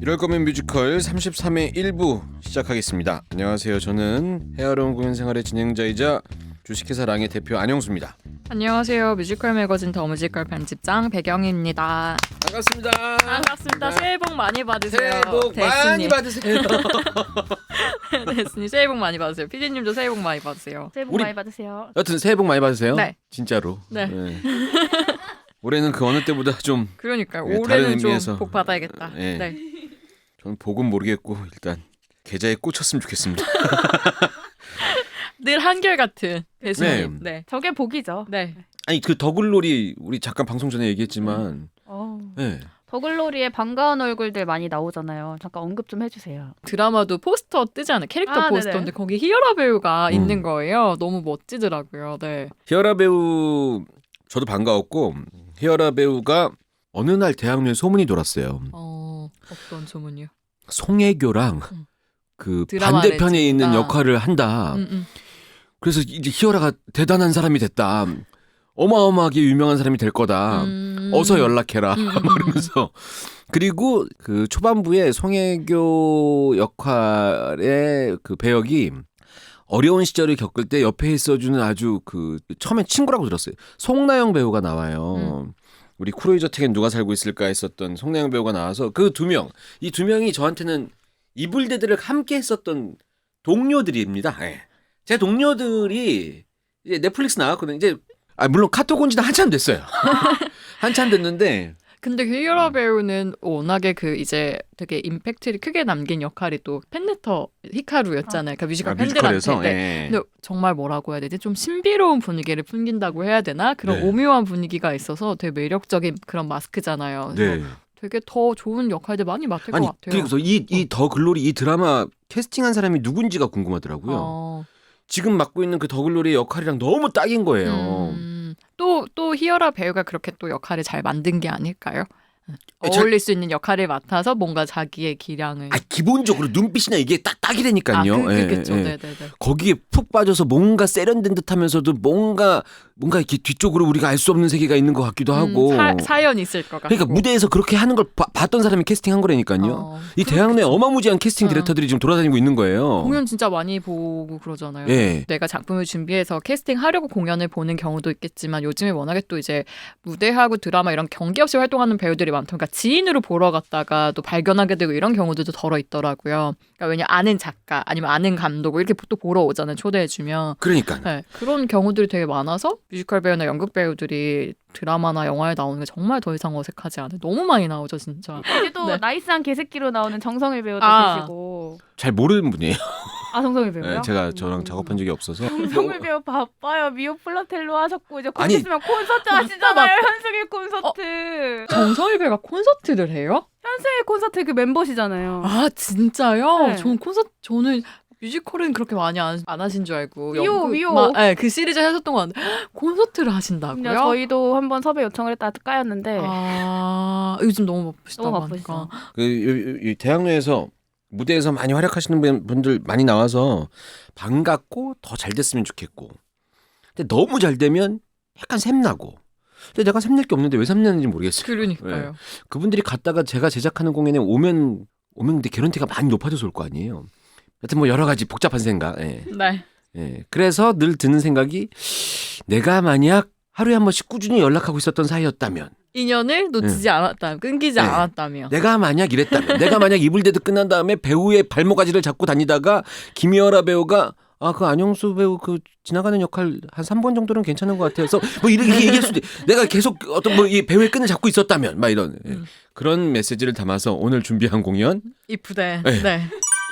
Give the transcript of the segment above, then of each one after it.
이럴 거면 뮤지컬 33회 1부 시작하겠습니다. 안녕하세요. 저는 헤아로운 공연생활의 진행자이자 주식회사 랑의 대표 안영수입니다. 안녕하세요. 뮤지컬 매거진 더 뮤지컬 편집장 배경입니다. 반갑습니다. 반갑습니다. 새해 복 많이 받으세요. 새해 복 많이 받으세요. 데스니 새해 복 많이 받으세요. 피디님도 새해 복 많이 받으세요. 새해 복 많이 받으세요. 여튼 새해 복 많이 받으세요. 네. 진짜로. 네. 올해는 그 어느 때보다 좀 그러니까요. 네, 다른 올해는 의미에서. 좀 복 받아야겠다. 네. 네. 저는 복은 모르겠고 일단 계좌에 꽂혔으면 좋겠습니다. 늘 한결같은 배수님. 네. 저게 복이죠. 네. 아니 그 더글로리 우리 잠깐 방송 전에 얘기했지만 네. 더글로리에 반가운 얼굴들 많이 나오잖아요. 잠깐 언급 좀 해주세요. 드라마도 포스터 뜨잖아요. 캐릭터 포스터인데 네네. 거기 히어라 배우가 있는 거예요. 너무 멋지더라고요. 네. 히어라 배우 저도 반가웠고 히어라 배우가 어느 날 대학로에 소문이 돌았어요. 어떤 소문이요? 송혜교랑 그 드라마 반대편에 레지던가. 있는 역할을 한다. 그래서 이제 히어라가 대단한 사람이 됐다. 어마어마하게 유명한 사람이 될 거다. 어서 연락해라. 그러면서 그리고 그 초반부에 송혜교 역할의 그 배역이 어려운 시절을 겪을 때 옆에 있어주는 아주 그 처음엔 친구라고 들었어요. 송나영 배우가 나와요. 우리 크루이저 택엔 누가 살고 있을까 했었던 송나영 배우가 나와서 그 두 명, 이 두 명이 저한테는 이불대들을 함께 했었던 동료들입니다. 네. 제 동료들이 이제 넷플릭스 나왔거든요. 이제 물론 카톡 온 지는 한참 됐어요. 한참 됐는데 근데 그 히어라 배우는 워낙에 그 이제 되게 임팩트를 크게 남긴 역할이 또 팬레터 히카루였잖아요. 그러니까 뮤지컬 뮤지컬에서 팬들한테. 네. 근데 정말 뭐라고 해야 되지? 좀 신비로운 분위기를 풍긴다고 해야 되나? 그런 네. 오묘한 분위기가 있어서 되게 매력적인 그런 마스크잖아요. 그래서 네. 되게 더 좋은 역할들 많이 맡을 아니 것 같아요. 그래서 이 더 글로리 이 드라마 캐스팅한 사람이 누군지가 궁금하더라고요. 지금 맡고 있는 그 더 글로리의 역할이랑 너무 딱인 거예요. 또 히어라 배우가 그렇게 또 역할을 잘 만든 게 아닐까요? 자- 어울릴 수 있는 역할을 맡아서 뭔가 자기의 기량을 기본적으로 눈빛이나 이게 딱이라니까요. 그겠죠. 예, 예. 네네네. 거기에 푹 빠져서 뭔가 세련된 듯하면서도 뭔가 이렇게 뒤쪽으로 우리가 알 수 없는 세계가 있는 것 같기도 하고. 사연 있을 것 같고. 그러니까 무대에서 그렇게 하는 걸 봤던 사람이 캐스팅한 거라니까요. 이 대학내에 어마무지한 캐스팅 디렉터들이 지금 돌아다니고 있는 거예요. 공연 진짜 많이 보고 그러잖아요. 예. 내가 작품을 준비해서 캐스팅하려고 공연을 보는 경우도 있겠지만 요즘에 워낙에 또 이제 무대하고 드라마 이런 경계 없이 활동하는 배우들이 많다. 그러니까 지인으로 보러 갔다가 또 발견하게 되고 이런 경우들도 덜어 있더라고요. 그러니까 왜냐 아는 작가 아니면 아는 감독 이렇게 또 보러 오잖아요. 초대해주면. 그러니까. 네, 그런 경우들이 되게 많아서 뮤지컬 배우나 연극 배우들이 드라마나 영화에 나오는 게 정말 더 이상 어색하지 않아요. 너무 많이 나오죠 진짜. 이제 또 네. 나이스한 개새끼로 나오는 정성일 배우도 계시고. 잘 모르는 분이에요. 정성일 배우요? 네, 제가 저랑 작업한 적이 없어서. 정성일 배우 바빠요. 미오 플라텔로 하셨고 이제 곧 아니. 있으면 콘서트 하시잖아요. 현승일 콘서트. 정성일 배우가 콘서트를 해요? 현승일 콘서트 그 멤버시잖아요. 아 진짜요? 네. 저는 뮤지컬은 그렇게 많이 안 하신 줄 알고 미오. 네, 그 시리즈 하셨던 거 같은데 콘서트를 하신다고요? 근데 저희도 한번 섭외 요청을 했다가 까였는데 요즘 너무 바쁘시다고 너무 바쁘시죠. 하니까. 이 대학로에서 무대에서 많이 활약하시는 분들 많이 나와서 반갑고 더 잘 됐으면 좋겠고. 근데 너무 잘 되면 약간 샘나고. 근데 내가 샘낼 게 없는데 왜 샘내는지 모르겠어요. 그러니까요. 네. 그분들이 갔다가 제가 제작하는 공연에 오면 근데 개런티가 많이 높아져서 올 거 아니에요. 하여튼 뭐 여러 가지 복잡한 생각. 예. 네. 예. 그래서 늘 드는 생각이 내가 만약 하루에 한 번씩 꾸준히 연락하고 있었던 사이였다면 인연을 놓치지 않았다면 끊기지 네. 않았다면 내가 만약 이랬다면 내가 만약 이불대도 끝난 다음에 배우의 발목가지를 잡고 다니다가 김희어라 배우가 그 안영수 배우 그 지나가는 역할 한 3번 정도는 괜찮은 것 같아서 뭐 이렇게 얘기할 수도 내가 계속 어떤 뭐 이 배우의 끈을 잡고 있었다면 막 이런 그런 메시지를 담아서 오늘 준비한 공연 이쁘대. 네. 네.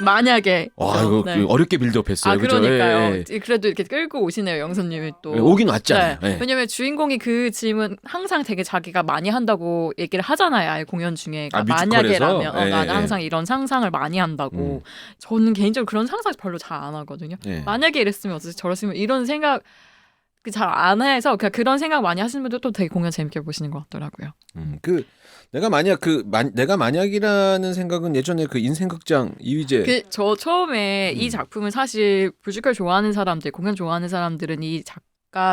만약에 이거 네. 어렵게 빌드업했어요. 그죠? 그러니까요. 예, 예. 그래도 이렇게 끌고 오시네요, 영선님이 또. 오긴 왔잖아요. 네. 예. 왜냐면 주인공이 그 질문 항상 되게 자기가 많이 한다고 얘기를 하잖아요. 아예 공연 중에. 그러니까 뮤지컬에서? 만약에라면 예, 나는 예. 항상 이런 상상을 많이 한다고. 저는 개인적으로 그런 상상 별로 잘 안 하거든요. 예. 만약에 이랬으면 어쩌지 저랬으면 이런 생각 잘 안 해서 그런 생각 많이 하시는 분들 또 되게 공연 재밌게 보시는 것 같더라고요. 내가 만약이라는 생각은 예전에 그 인생극장 이휘재 저 처음에 이 작품은 사실 뮤지컬 좋아하는 사람들, 공연 좋아하는 사람들은 이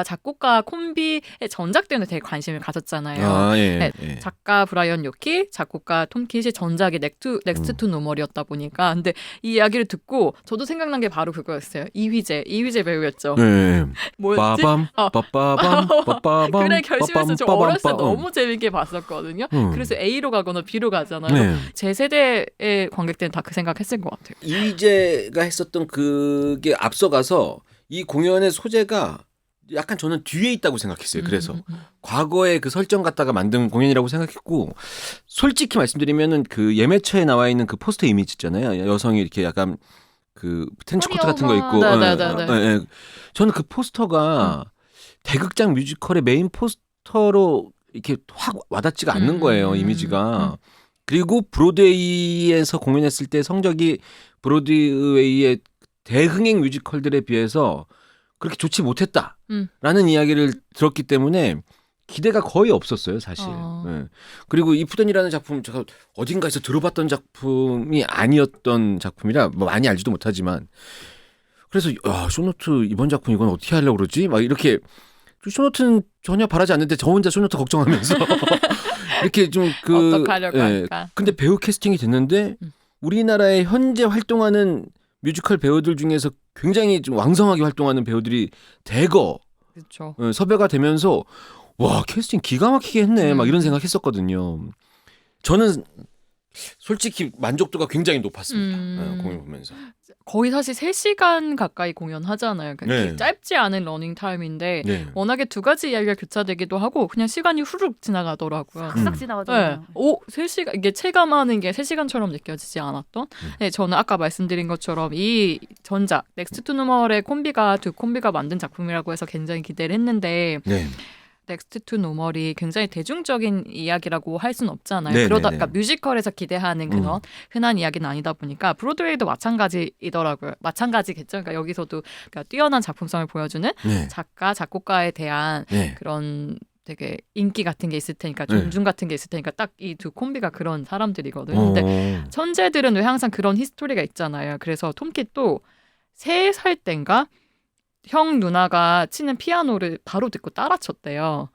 작곡가 콤비의 전작 때문에 되게 관심을 가졌잖아요. 아, 예. 네, 예. 작가 브라이언 요키, 작곡가 톰 킷의 전작이 넥스트 투 노멀이었다 보니까 근데 이 이야기를 듣고 저도 생각난 게 바로 그거였어요. 이휘재 배우였죠. 네. 뭐였지? 빠밤 빠빠밤 빠빠밤 그래 결심해서 저 빠밤, 어렸을 때 빠밤. 너무 재밌게 봤었거든요. 그래서 A로 가거나 B로 가잖아요. 네. 제 세대의 관객들은 다 그 생각했을 것 같아요. 이휘재가 했었던 그게 앞서가서 이 공연의 소재가 약간 저는 뒤에 있다고 생각했어요. 그래서 과거의 그 설정 갖다가 만든 공연이라고 생각했고, 솔직히 말씀드리면은 그 예매처에 나와 있는 그 포스터 이미지 있잖아요. 여성이 이렇게 약간 그 트렌치코트 같은 거 입고, 네. 저는 그 포스터가 대극장 뮤지컬의 메인 포스터로 이렇게 확 와닿지가 않는 거예요. 이미지가. 그리고 브로드웨이에서 공연했을 때 성적이 브로드웨이의 대흥행 뮤지컬들에 비해서 그렇게 좋지 못했다라는 이야기를 들었기 때문에 기대가 거의 없었어요, 사실. 네. 그리고 이프던이라는 작품 제가 어딘가에서 들어봤던 작품이 아니었던 작품이라 뭐 많이 알지도 못하지만, 그래서 쇼노트 이번 작품 이건 어떻게 하려고 그러지? 막 이렇게 쇼노트는 전혀 바라지 않는데 저 혼자 쇼노트 걱정하면서 이렇게 좀 어떡하려고 할까? 근데 배우 캐스팅이 됐는데 우리나라에 현재 활동하는 뮤지컬 배우들 중에서 굉장히 좀 왕성하게 활동하는 배우들이 대거 그렇죠. 섭외가 되면서 와, 캐스팅 기가 막히게 했네 막 이런 생각했었거든요. 저는 솔직히 만족도가 굉장히 높았습니다. 공연 보면서. 거의 사실 3시간 가까이 공연하잖아요. 그러니까 네. 짧지 않은 러닝 타임인데 네. 워낙에 두 가지 이야기가 교차되기도 하고 그냥 시간이 후룩 지나가더라고요. 싹 지나가죠. 네. 3시간 이게 체감하는 게 3시간처럼 느껴지지 않았던. 네, 저는 아까 말씀드린 것처럼 이 전작 넥스트 투 노멀의 두 콤비가 만든 작품이라고 해서 굉장히 기대를 했는데 네. 넥스트 투 노멀이 굉장히 대중적인 이야기라고 할 수는 없잖아요. 네네네. 그러다가 뮤지컬에서 기대하는 그런 흔한 이야기는 아니다 보니까 브로드웨이도 마찬가지이더라고요. 마찬가지겠죠. 그러니까 여기서도 그러니까 뛰어난 작품성을 보여주는 네. 작가, 작곡가에 대한 네. 그런 되게 인기 같은 게 있을 테니까 존중 같은 게 있을 테니까 딱 이 두 콤비가 그런 사람들이거든요. 근데 천재들은 왜 항상 그런 히스토리가 있잖아요. 그래서 톰kit도 3살 땐가 형 누나가 치는 피아노를 바로 듣고 따라 쳤대요.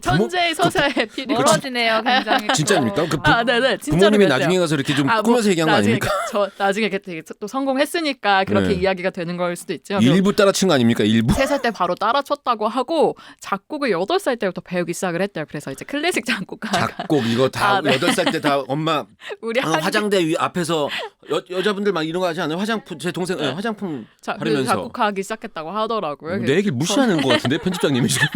천재의 서사에 필요. 멀어지네요, 굉장히. 진짜입니까? 그 네네. 진짜로 부모님이 그랬대요. 나중에 가서 이렇게 좀 뭐 꾸며서 얘기한 거 아닙니까? 나중에 되게 또 성공했으니까 그렇게 네. 이야기가 되는 걸 수도 있죠. 일부 따라친 거 아닙니까? 일부. 3살 때 바로 따라쳤다고 하고 작곡을 8살 때부터 배우기 시작을 했대요. 그래서 이제 클래식 작곡가가 작곡 이거 다 네. 8살 때 다 엄마 우리 화장대 위 앞에서 여자분들 막 이런 거 하지 않아요? 화장품 제 동생 화장품 바르면서 작곡하기 시작했다고 하더라고요. 내 얘기를 무시하는 것 같은데 편집장님이 지금.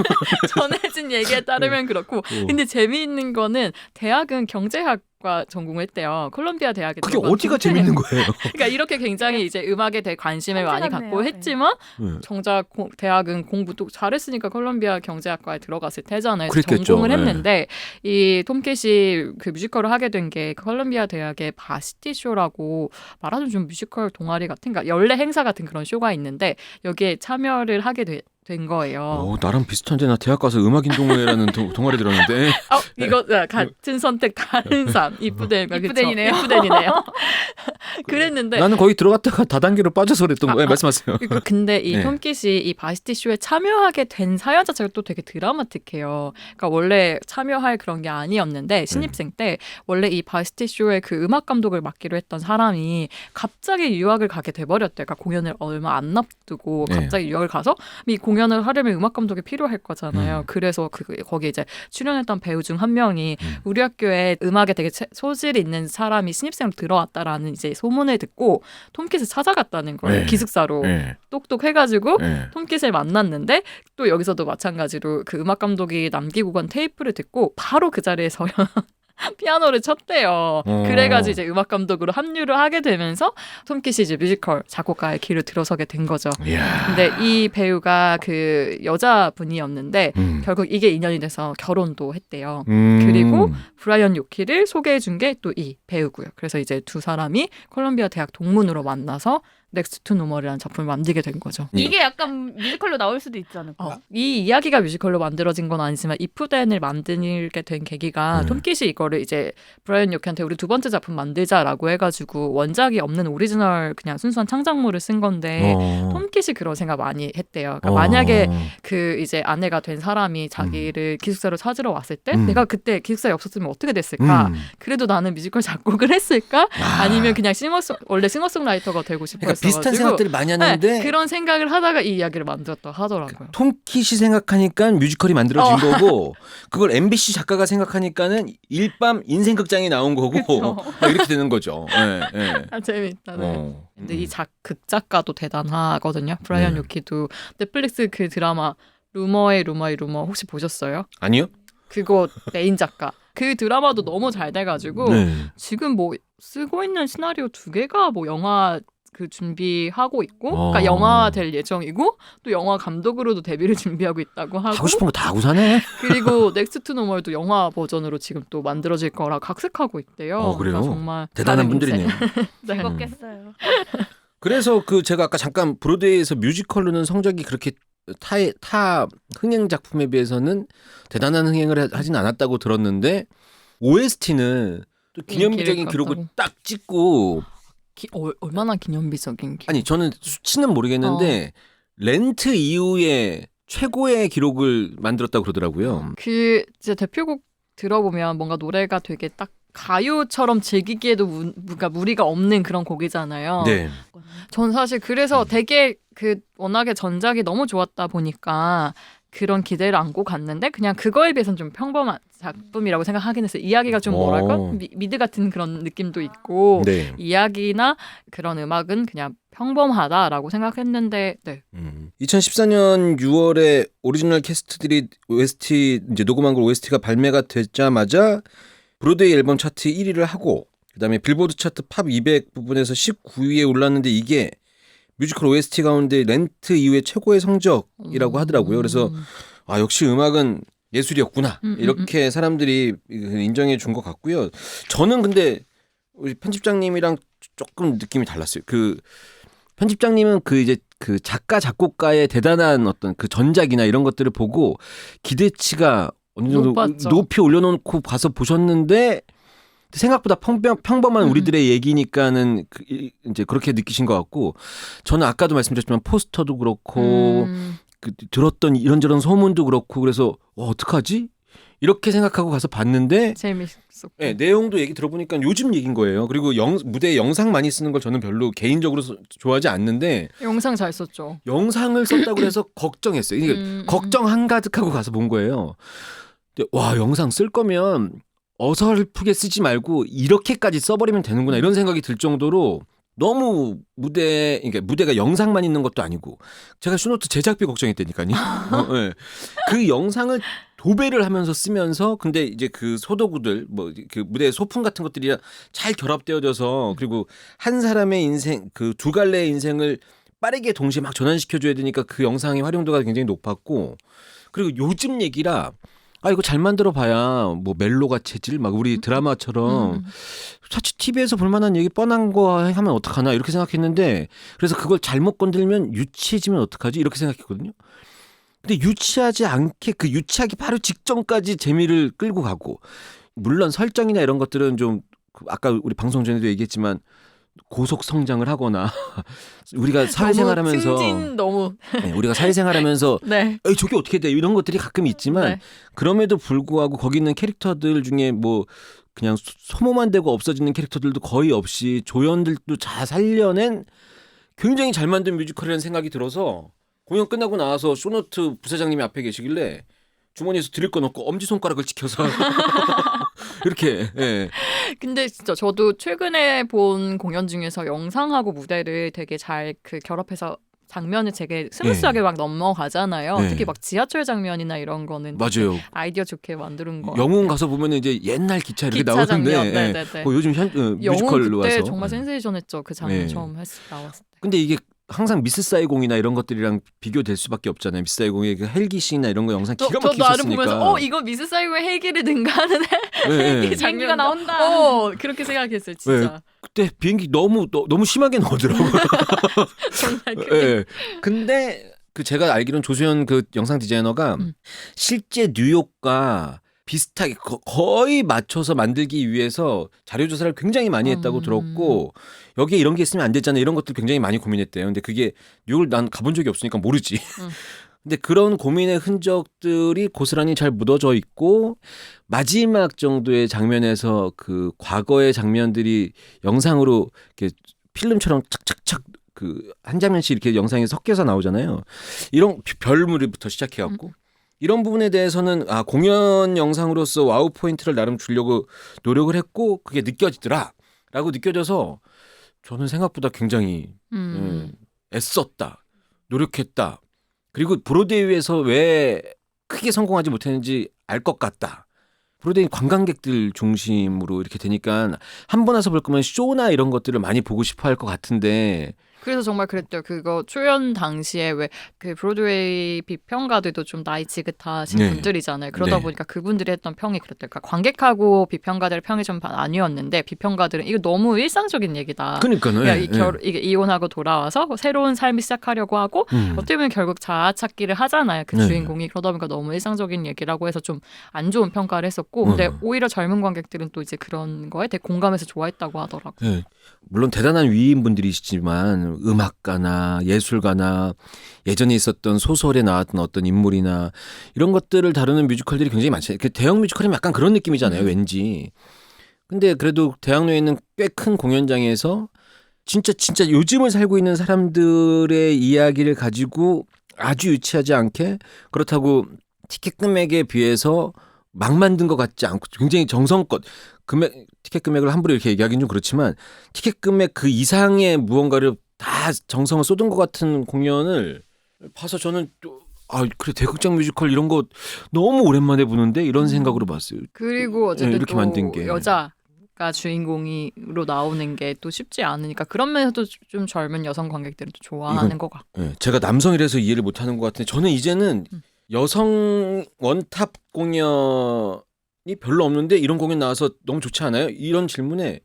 전해진 얘기에 따르면 그렇고 근데 재미있는 거는 대학은 경제학과 전공을 했대요. 콜롬비아 대학에 그게 어디가 재밌는 거예요? 그러니까 이렇게 굉장히 이제 음악에 대해 관심을 많이 천재 갖고 같네요. 했지만 네. 정작 대학은 공부도 잘했으니까 콜롬비아 경제학과에 들어갔을 테잖아요. 그랬겠죠. 전공을 네. 했는데 이 톰kit이 그 뮤지컬을 하게 된 게 콜롬비아 대학의 바시티 쇼라고 말하자면 좀 뮤지컬 동아리 같은 그러니까 연례 행사 같은 그런 쇼가 있는데 여기에 참여를 하게 된 거예요. 나랑 비슷한데 나 대학 가서 음악인동회라는 동아리 들었는데. 이거 같은 선택 다른 삶 이쁘대니까 이쁘대니네요. 이쁘대니네요. 그랬는데 나는 거기 들어갔다가 다단계로 빠져서 그랬던 거예요. 말씀하세요. 근데 이 네. 톰kit이 이 바시티 쇼에 참여하게 된 사연 자체가 또 되게 드라마틱해요. 그러니까 원래 참여할 그런 게 아니었는데 신입생 때 원래 이 바시티 쇼의 그 음악 감독을 맡기로 했던 사람이 갑자기 유학을 가게 돼버렸대요. 그러니까 공연을 얼마 안 앞두고 네. 갑자기 유학을 가서 이 공연을 하려면 음악 감독이 필요할 거잖아요. 그래서 거기 이제 출연했던 배우 중 한 명이 우리 학교에 음악에 되게 소질이 있는 사람이 신입생으로 들어왔다라는 이제 소문을 듣고 톰kit을 찾아갔다는 거예요. 네. 기숙사로 네. 똑똑해가지고 네. 톰kit을 만났는데 또 여기서도 마찬가지로 그 음악 감독이 남기고 간 테이프를 듣고 바로 그 자리에서 피아노를 쳤대요. 그래가지고 이제 음악 감독으로 합류를 하게 되면서 톰kit이 이제 뮤지컬 작곡가의 길을 들어서게 된 거죠. 이야. 근데 이 배우가 그 여자분이었는데 결국 이게 인연이 돼서 결혼도 했대요. 그리고 브라이언 요키를 소개해 준 게 또 이 배우고요. 그래서 이제 두 사람이 콜롬비아 대학 동문으로 만나서 넥스트 투 노멀이라는 작품을 만들게 된 거죠. 이게 약간 뮤지컬로 나올 수도 있지 않을까? 이 이야기가 뮤지컬로 만들어진 건 아니지만 이프덴을 만들게 된 계기가 톰킷이 이거를 이제 브라이언 요키한테 우리 두 번째 작품 만들자라고 해가지고 원작이 없는 오리지널 그냥 순수한 창작물을 쓴 건데 톰킷이 그런 생각 많이 했대요. 그러니까 만약에 그 이제 아내가 된 사람이 자기를 기숙사로 찾으러 왔을 때 내가 그때 기숙사에 없었으면 어떻게 됐을까? 그래도 나는 뮤지컬 작곡을 했을까? 아니면 그냥 원래 싱어송라이터가 되고 싶어 그러니까 비슷한 생각들을 많이 하는데 네, 그런 생각을 하다가 이 이야기를 만들었다 하더라고요. 톰킷이 생각하니까 뮤지컬이 만들어진 거고 그걸 MBC 작가가 생각하니까는 일밤 인생극장이 나온 거고 이렇게 되는 거죠. 네, 네. 아, 재밌다. 네. 근데 이 극작가도 대단하거든요. 브라이언 요키도 넷플릭스 그 드라마 루머의 루머 혹시 보셨어요? 아니요. 그거 메인 작가. 그 드라마도 너무 잘 돼가지고 지금 뭐 쓰고 있는 시나리오 2개가 뭐 영화 그 준비하고 있고, 그러니까 영화 될 예정이고 또 영화 감독으로도 데뷔를 준비하고 있다고 하고. 하고 싶은 거 다 하고 사네. 그리고 넥스트 투 노멀도 영화 버전으로 지금 또 만들어질 거라 각색하고 있대요. 그래요? 그러니까 정말 대단한 분들이네요. 네. 즐겁겠어요. 그래서 그 제가 아까 잠깐 브로드웨이에서 뮤지컬로는 성적이 그렇게 타 흥행 작품에 비해서는 대단한 흥행을 하진 않았다고 들었는데 OST는 또 기념비적인 기록을 딱 찍고 얼마나 기념비적인 아니 저는 수치는 모르겠는데 렌트 이후에 최고의 기록을 만들었다고 그러더라고요. 그 이제 대표곡 들어보면 뭔가 노래가 되게 딱 가요처럼 즐기기에도 그러니까 무리가 없는 그런 곡이잖아요. 네. 전 사실 그래서 되게 그 워낙에 전작이 너무 좋았다 보니까 그런 기대를 안고 갔는데 그냥 그거에 비해서는 좀 평범한 작품이라고 생각하긴 했어요. 이야기가 좀 뭐랄까 미드 같은 그런 느낌도 있고 이야기나 그런 음악은 그냥 평범하다라고 생각했는데 2014년 6월에 오리지널 캐스트들이 OST 이제 녹음한 걸 OST가 발매가 되자마자 브로드웨이 앨범 차트 1위를 하고 그다음에 빌보드 차트 팝 200 부분에서 19위에 올랐는데 이게 뮤지컬 OST 가운데 렌트 이후에 최고의 성적이라고 하더라고요. 그래서 역시 음악은 예술이었구나 이렇게 사람들이 인정해 준 것 같고요. 저는 근데 우리 편집장님이랑 조금 느낌이 달랐어요. 그 편집장님은 그 이제 그 작가 작곡가의 대단한 어떤 그 전작이나 이런 것들을 보고 기대치가 어느 정도 높이 올려놓고 가서 보셨는데 생각보다 평범한 우리들의 얘기니까는 이제 그렇게 느끼신 것 같고 저는 아까도 말씀드렸지만 포스터도 그렇고 그 들었던 이런저런 소문도 그렇고 그래서 어떡하지? 이렇게 생각하고 가서 봤는데 재밌었고 네, 내용도 얘기 들어보니까 요즘 얘기인 거예요. 그리고 무대에 영상 많이 쓰는 걸 저는 별로 개인적으로 좋아하지 않는데 영상 잘 썼죠. 영상을 썼다고 해서 걱정했어요. 그러니까 걱정 한가득하고 가서 본 거예요. 근데 와 영상 쓸 거면 어설프게 쓰지 말고 이렇게까지 써버리면 되는구나 이런 생각이 들 정도로 너무 그러니까 무대가 영상만 있는 것도 아니고 제가 쇼노트 제작비 걱정했다니까요. 네. 그 영상을 도배를 하면서 쓰면서 근데 이제 그 소도구들 뭐 그 무대 소품 같은 것들이 잘 결합되어져서 그리고 한 사람의 인생 그 두 갈래의 인생을 빠르게 동시에 막 전환시켜줘야 되니까 그 영상의 활용도가 굉장히 높았고 그리고 요즘 얘기라 이거 잘 만들어 봐야 뭐 멜로가 체질 막 우리 드라마처럼 사실 TV에서 볼 만한 얘기 뻔한 거 하면 어떡하나 이렇게 생각했는데 그래서 그걸 잘못 건들면 유치해지면 어떡하지 이렇게 생각했거든요. 근데 유치하지 않게 그 유치하기 바로 직전까지 재미를 끌고 가고 물론 설정이나 이런 것들은 좀 아까 우리 방송 전에도 얘기했지만 고속 성장을 하거나 우리가 사회생활하면서 우리가 사회생활하면서 에이 저게 어떻게 돼 이런 것들이 가끔 있지만 그럼에도 불구하고 거기 있는 캐릭터들 중에 뭐 그냥 소모만 되고 없어지는 캐릭터들도 거의 없이 조연들도 잘 살려낸 굉장히 잘 만든 뮤지컬이라는 생각이 들어서 공연 끝나고 나와서 쇼노트 부사장님이 앞에 계시길래 주머니에서 드릴 거 넣고 엄지손가락을 찍혀서 이렇게. 예. 근데 진짜 저도 최근에 본 공연 중에서 영상하고 무대를 되게 잘 그 결합해서 장면을 되게 스무스하게 막 넘어가잖아요. 특히 막 지하철 장면이나 이런 거는 맞아요. 아이디어 좋게 만든 거. 영웅 가서 보면은 이제 옛날 기차 이렇게 나오는데 요즘 뮤지컬로 와서 그때 정말 센세이션했죠. 그 장면 처음 나왔을 때. 근데 이게 항상 미스 사이공이나 이런 것들이랑 비교될 수밖에 없잖아요. 미스 사이공의 그 헬기 씬이나 이런 거 영상 기가 막히게 썼으니까. 썼으니까. 보면서 이거 미스 사이공의 헬기를 능가하는 헬기 장면이가 나온다. 그렇게 생각했어요, 진짜. 그때 비행기 너무 심하게 나오더라고요. 정말 그게 예. 근데 그 제가 알기로는 조수연 그 영상 디자이너가 실제 뉴욕과 비슷하게 거의 맞춰서 만들기 위해서 자료 조사를 굉장히 많이 했다고 들었고 여기에 이런 게 있으면 안 되잖아 이런 것들 굉장히 많이 고민했대요. 근데 그게 뉴욕을 난 가본 적이 없으니까 모르지. 근데 그런 고민의 흔적들이 고스란히 잘 묻어져 있고 마지막 정도의 장면에서 그 과거의 장면들이 영상으로 이렇게 필름처럼 착착착 그 한 장면씩 이렇게 영상이 섞여서 나오잖아요. 이런 별무리부터 시작해갖고 이런 부분에 대해서는 공연 영상으로서 와우 포인트를 나름 주려고 노력을 했고 그게 느껴지더라라고 느껴져서 저는 생각보다 굉장히 애썼다, 노력했다. 그리고 브로드웨이에서 왜 크게 성공하지 못했는지 알 것 같다. 브로드웨이 관광객들 중심으로 이렇게 되니까 한 번 와서 볼 거면 쇼나 이런 것들을 많이 보고 싶어 할 것 같은데 그래서 정말 그랬대요. 그거 초연 당시에 왜 그 브로드웨이 비평가들도 좀 나이 지긋하신 네. 분들이잖아요. 그러다 네. 보니까 그분들이 했던 평이 그랬대요. 그러니까 관객하고 비평가들의 평이 좀 나뉘었는데 비평가들은 이거 너무 일상적인 얘기다. 그러니까요. 이게 이혼하고 돌아와서 새로운 삶을 시작하려고 하고 어떻게 보면 결국 자아 찾기를 하잖아요. 그 네. 주인공이. 그러다 보니까 너무 일상적인 얘기라고 해서 좀 안 좋은 평가를 했었고 근데 오히려 젊은 관객들은 또 이제 그런 거에 되게 공감해서 좋아했다고 하더라고요. 네. 물론 대단한 위인분들이시지만 음악가나 예술가나 예전에 있었던 소설에 나왔던 어떤 인물이나 이런 것들을 다루는 뮤지컬들이 굉장히 많잖아요. 대형 뮤지컬이면 약간 그런 느낌이잖아요. 왠지. 근데 그래도 대학로에 있는 꽤 큰 공연장에서 진짜 요즘을 살고 있는 사람들의 이야기를 가지고 아주 유치하지 않게 그렇다고 티켓 금액에 비해서 막 만든 것 같지 않고 굉장히 정성껏 티켓 금액을 함부로 이렇게 얘기하기는 좀 그렇지만 티켓 금액 그 이상의 무언가를 다 정성을 쏟은 것 같은 공연을 봐서 저는 그래 대극장 뮤지컬 이런 거 너무 오랜만에 보는데 이런 생각으로 봤어요. 그리고 어쨌든 이렇게 또 만든 게. 여자가 주인공으로 나오는 게 또 쉽지 않으니까 그런 면에서도 좀 젊은 여성 관객들은 또 좋아하는 것 같고. 네, 제가 남성이라서 이해를 못하는 것 같은데 저는 이제는 여성 원탑 공연이 별로 없는데 이런 공연 나와서 너무 좋지 않아요? 이런 질문에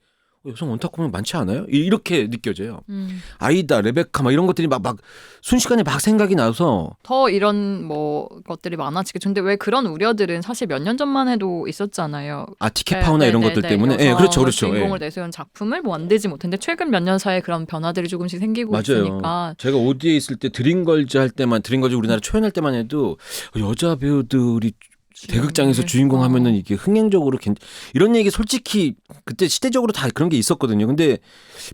여성 원탑 공연 많지 않아요? 이렇게 느껴져요. 아이다, 레베카 막 이런 것들이 막 순식간에 막 생각이 나서 더 이런 뭐 것들이 많아지게. 근데 왜 그런 우려들은 사실 몇 년 전만 해도 있었잖아요. 티켓 파워나 이런 것들 때문에. 네, 그렇죠. 주인공을 내세운 작품을 만들지 못했는데 최근 몇 년 사이에 그런 변화들이 조금씩 생기고 맞아요. 있으니까. 제가 오디에 있을 때 드림걸즈 할 때만 드림걸즈 우리나라 초연할 때만 해도 여자 배우들이 대극장에서 주인공 하면은 이게 흥행적으로 이런 얘기 솔직히 그때 시대적으로 다 그런 게 있었거든요. 근데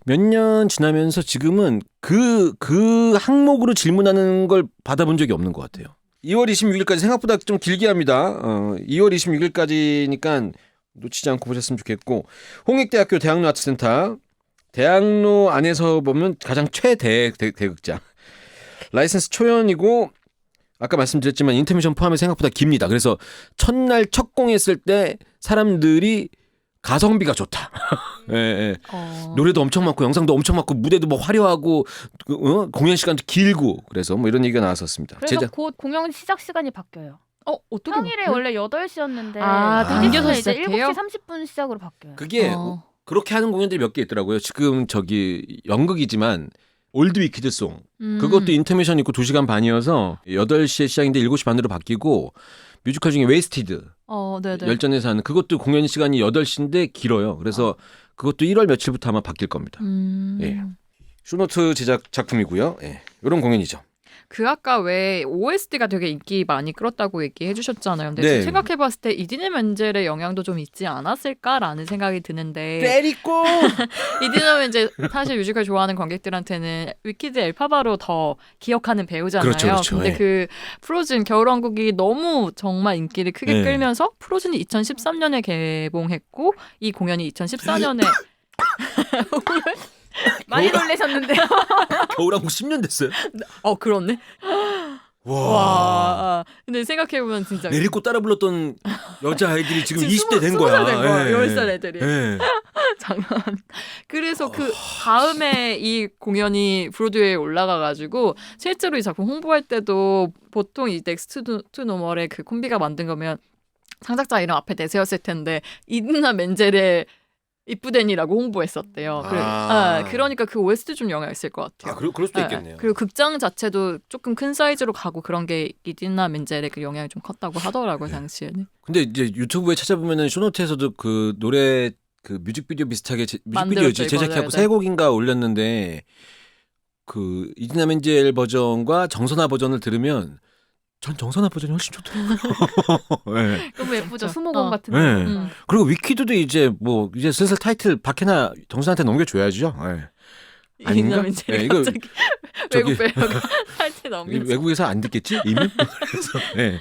몇 년 지나면서 지금은 그 항목으로 질문하는 걸 받아본 적이 없는 것 같아요. 2월 26일까지 생각보다 좀 길게 합니다. 2월 26일까지니까 놓치지 않고 보셨으면 좋겠고 홍익대학교 대학로 아트센터 대학로 안에서 보면 가장 최대 대극장 라이센스 초연이고 아까 말씀드렸지만 인터미션 포함해 생각보다 깁니다. 그래서 첫날 첫 공했을 때 사람들이 가성비가 좋다. 예. 노래도 엄청 많고 영상도 엄청 많고 무대도 뭐 화려하고 공연 시간도 길고 그래서 뭐 이런 얘기가 나왔었습니다. 그래서 곧 공연 시작 시간이 바뀌어요. 어떻게 평일에 원래 8시였는데 당겨서 이제 시작해요? 7시 30분 시작으로 바뀌어요. 그게 그렇게 하는 공연들이 몇 개 있더라고요. 지금 저기 연극이지만 올드 위키드송 그것도 인터미션 있고 2시간 반이어서 8시에 시작인데 7시 반으로 바뀌고 뮤지컬 중에 웨이스티드 네네. 열전에서 하는 그것도 공연 시간이 8시인데 길어요. 그래서 그것도 1월 며칠부터 아마 바뀔 겁니다. 예. 쇼노트 제작 작품이고요. 예. 이런 공연이죠. 그 아까 왜 OST가 되게 인기 많이 끌었다고 얘기해 주셨잖아요. 근데 네. 지금 생각해봤을 때 이디네 멘젤의 영향도 좀 있지 않았을까라는 생각이 드는데 때리고 이디네 멘젤 사실 뮤지컬 좋아하는 관객들한테는 위키드 엘파바로 더 기억하는 배우잖아요. 그렇죠. 근데 네. 그 프로즌 겨울왕국이 너무 정말 인기를 크게 네. 끌면서 프로즌이 2013년에 개봉했고 이 공연이 2014년에 많이 놀라셨는데요. 겨울왕국 10년 됐어요. 그렇네. 와. 근데 생각해보면 진짜 내리고 따라 불렀던 여자아이들이 지금 지금 20대 된 20살 거야. 된 거야. 예. 10살 애들이. 예. 장난. 그래서 그 다음에 이 공연이 브로드웨이에 올라가가지고 실제로 이 작품 홍보할 때도 보통 이 넥스트 투 노멀의 그 콤비가 만든 거면 창작자 이름 앞에 내세웠을 텐데 이디나 멘젤의 이쁘덴이라고 홍보했었대요. 그러니까 그 OST 좀 영향이 있을 것 같아요. 그럴 수도 있겠네요. 그리고 극장 자체도 조금 큰 사이즈로 가고 그런 게 이디나 멘젤의 그 영향이 좀 컸다고 하더라고요, 당시에는. 근데 이제 유튜브에 찾아보면은 쇼노트에서도 그 노래 그 뮤직비디오 비슷하게 뮤직비디오 제작해갖고 세 곡인가 올렸는데 그 이디나 멘젤 버전과 정선아 버전을 들으면 전 정선아 버전이 훨씬 좋더라고요. 네. 너무 예쁘죠. 그쵸. 수목원 같은 네. 거. 그리고 위키드도 이제 슬슬 타이틀 박해나 정선한테 넘겨줘야죠. 네. 아닌가? 이디나 멘젤이 네, 이거 갑자기 외국 배우가 할때 넘겨서. 외국에서 안 듣겠지 이미? 그래서 네.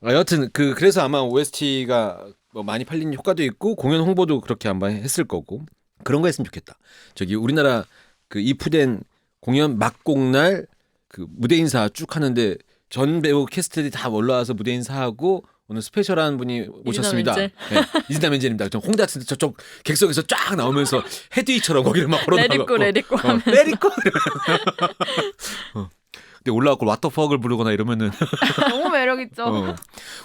여하튼 그래서 아마 OST가 뭐 많이 팔린 효과도 있고 공연 홍보도 그렇게 아마 했을 거고 그런 거 했으면 좋겠다. 저기 우리나라 그 이프된 공연 막공날 그 무대 인사 쭉 하는데 전 배우 캐스트들이 다 올라와서 무대 인사하고 오늘 스페셜한 분이 오셨습니다. 이디나 멘젤입니다. 저 홍대 같은 데 저쪽 객석에서 쫙 나오면서 헤드위처럼 거기를 막 걸어다니고 레디꼬 하면서. 레디꼬 근데 올라가고 왓더퍽을 부르거나 이러면은 너무 매력 있죠.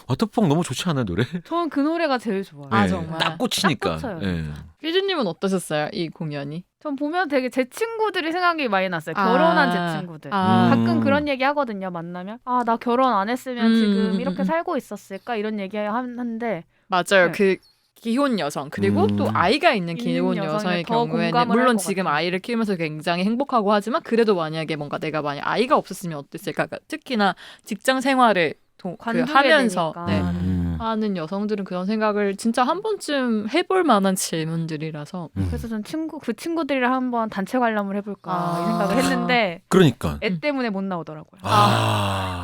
왓더퍽 너무 좋지 않아요 노래? 저는 그 노래가 제일 좋아요. 아, 정말. 딱 꽂히니까. 딱 꽂혀요. 네. 삐즈님은 어떠셨어요? 이 공연이? 전 보면 되게 제 친구들이 생각이 많이 났어요. 결혼한 제 친구들. 아. 가끔 그런 얘기 하거든요. 만나면 나 결혼 안 했으면 지금 이렇게 살고 있었을까 이런 얘기 하는데 맞아요. 네. 그 기혼 여성 그리고 또 아이가 있는 기혼 있는 여성의 여성에 더 경우에는 공감을 물론 할것 지금 같아요. 아이를 키우면서 굉장히 행복하고 하지만 그래도 만약에 뭔가 내가 만약 아이가 없었으면 어땠을까? 그러니까 특히나 직장 생활을 관두게 하면서 되니까. 네, 하는 여성들은 그런 생각을 진짜 한 번쯤 해볼 만한 질문들이라서 그래서 전 그 친구들이랑 한번 단체 관람을 해볼까 아. 이 생각을 했는데 그러니까. 애 때문에 못 나오더라고요.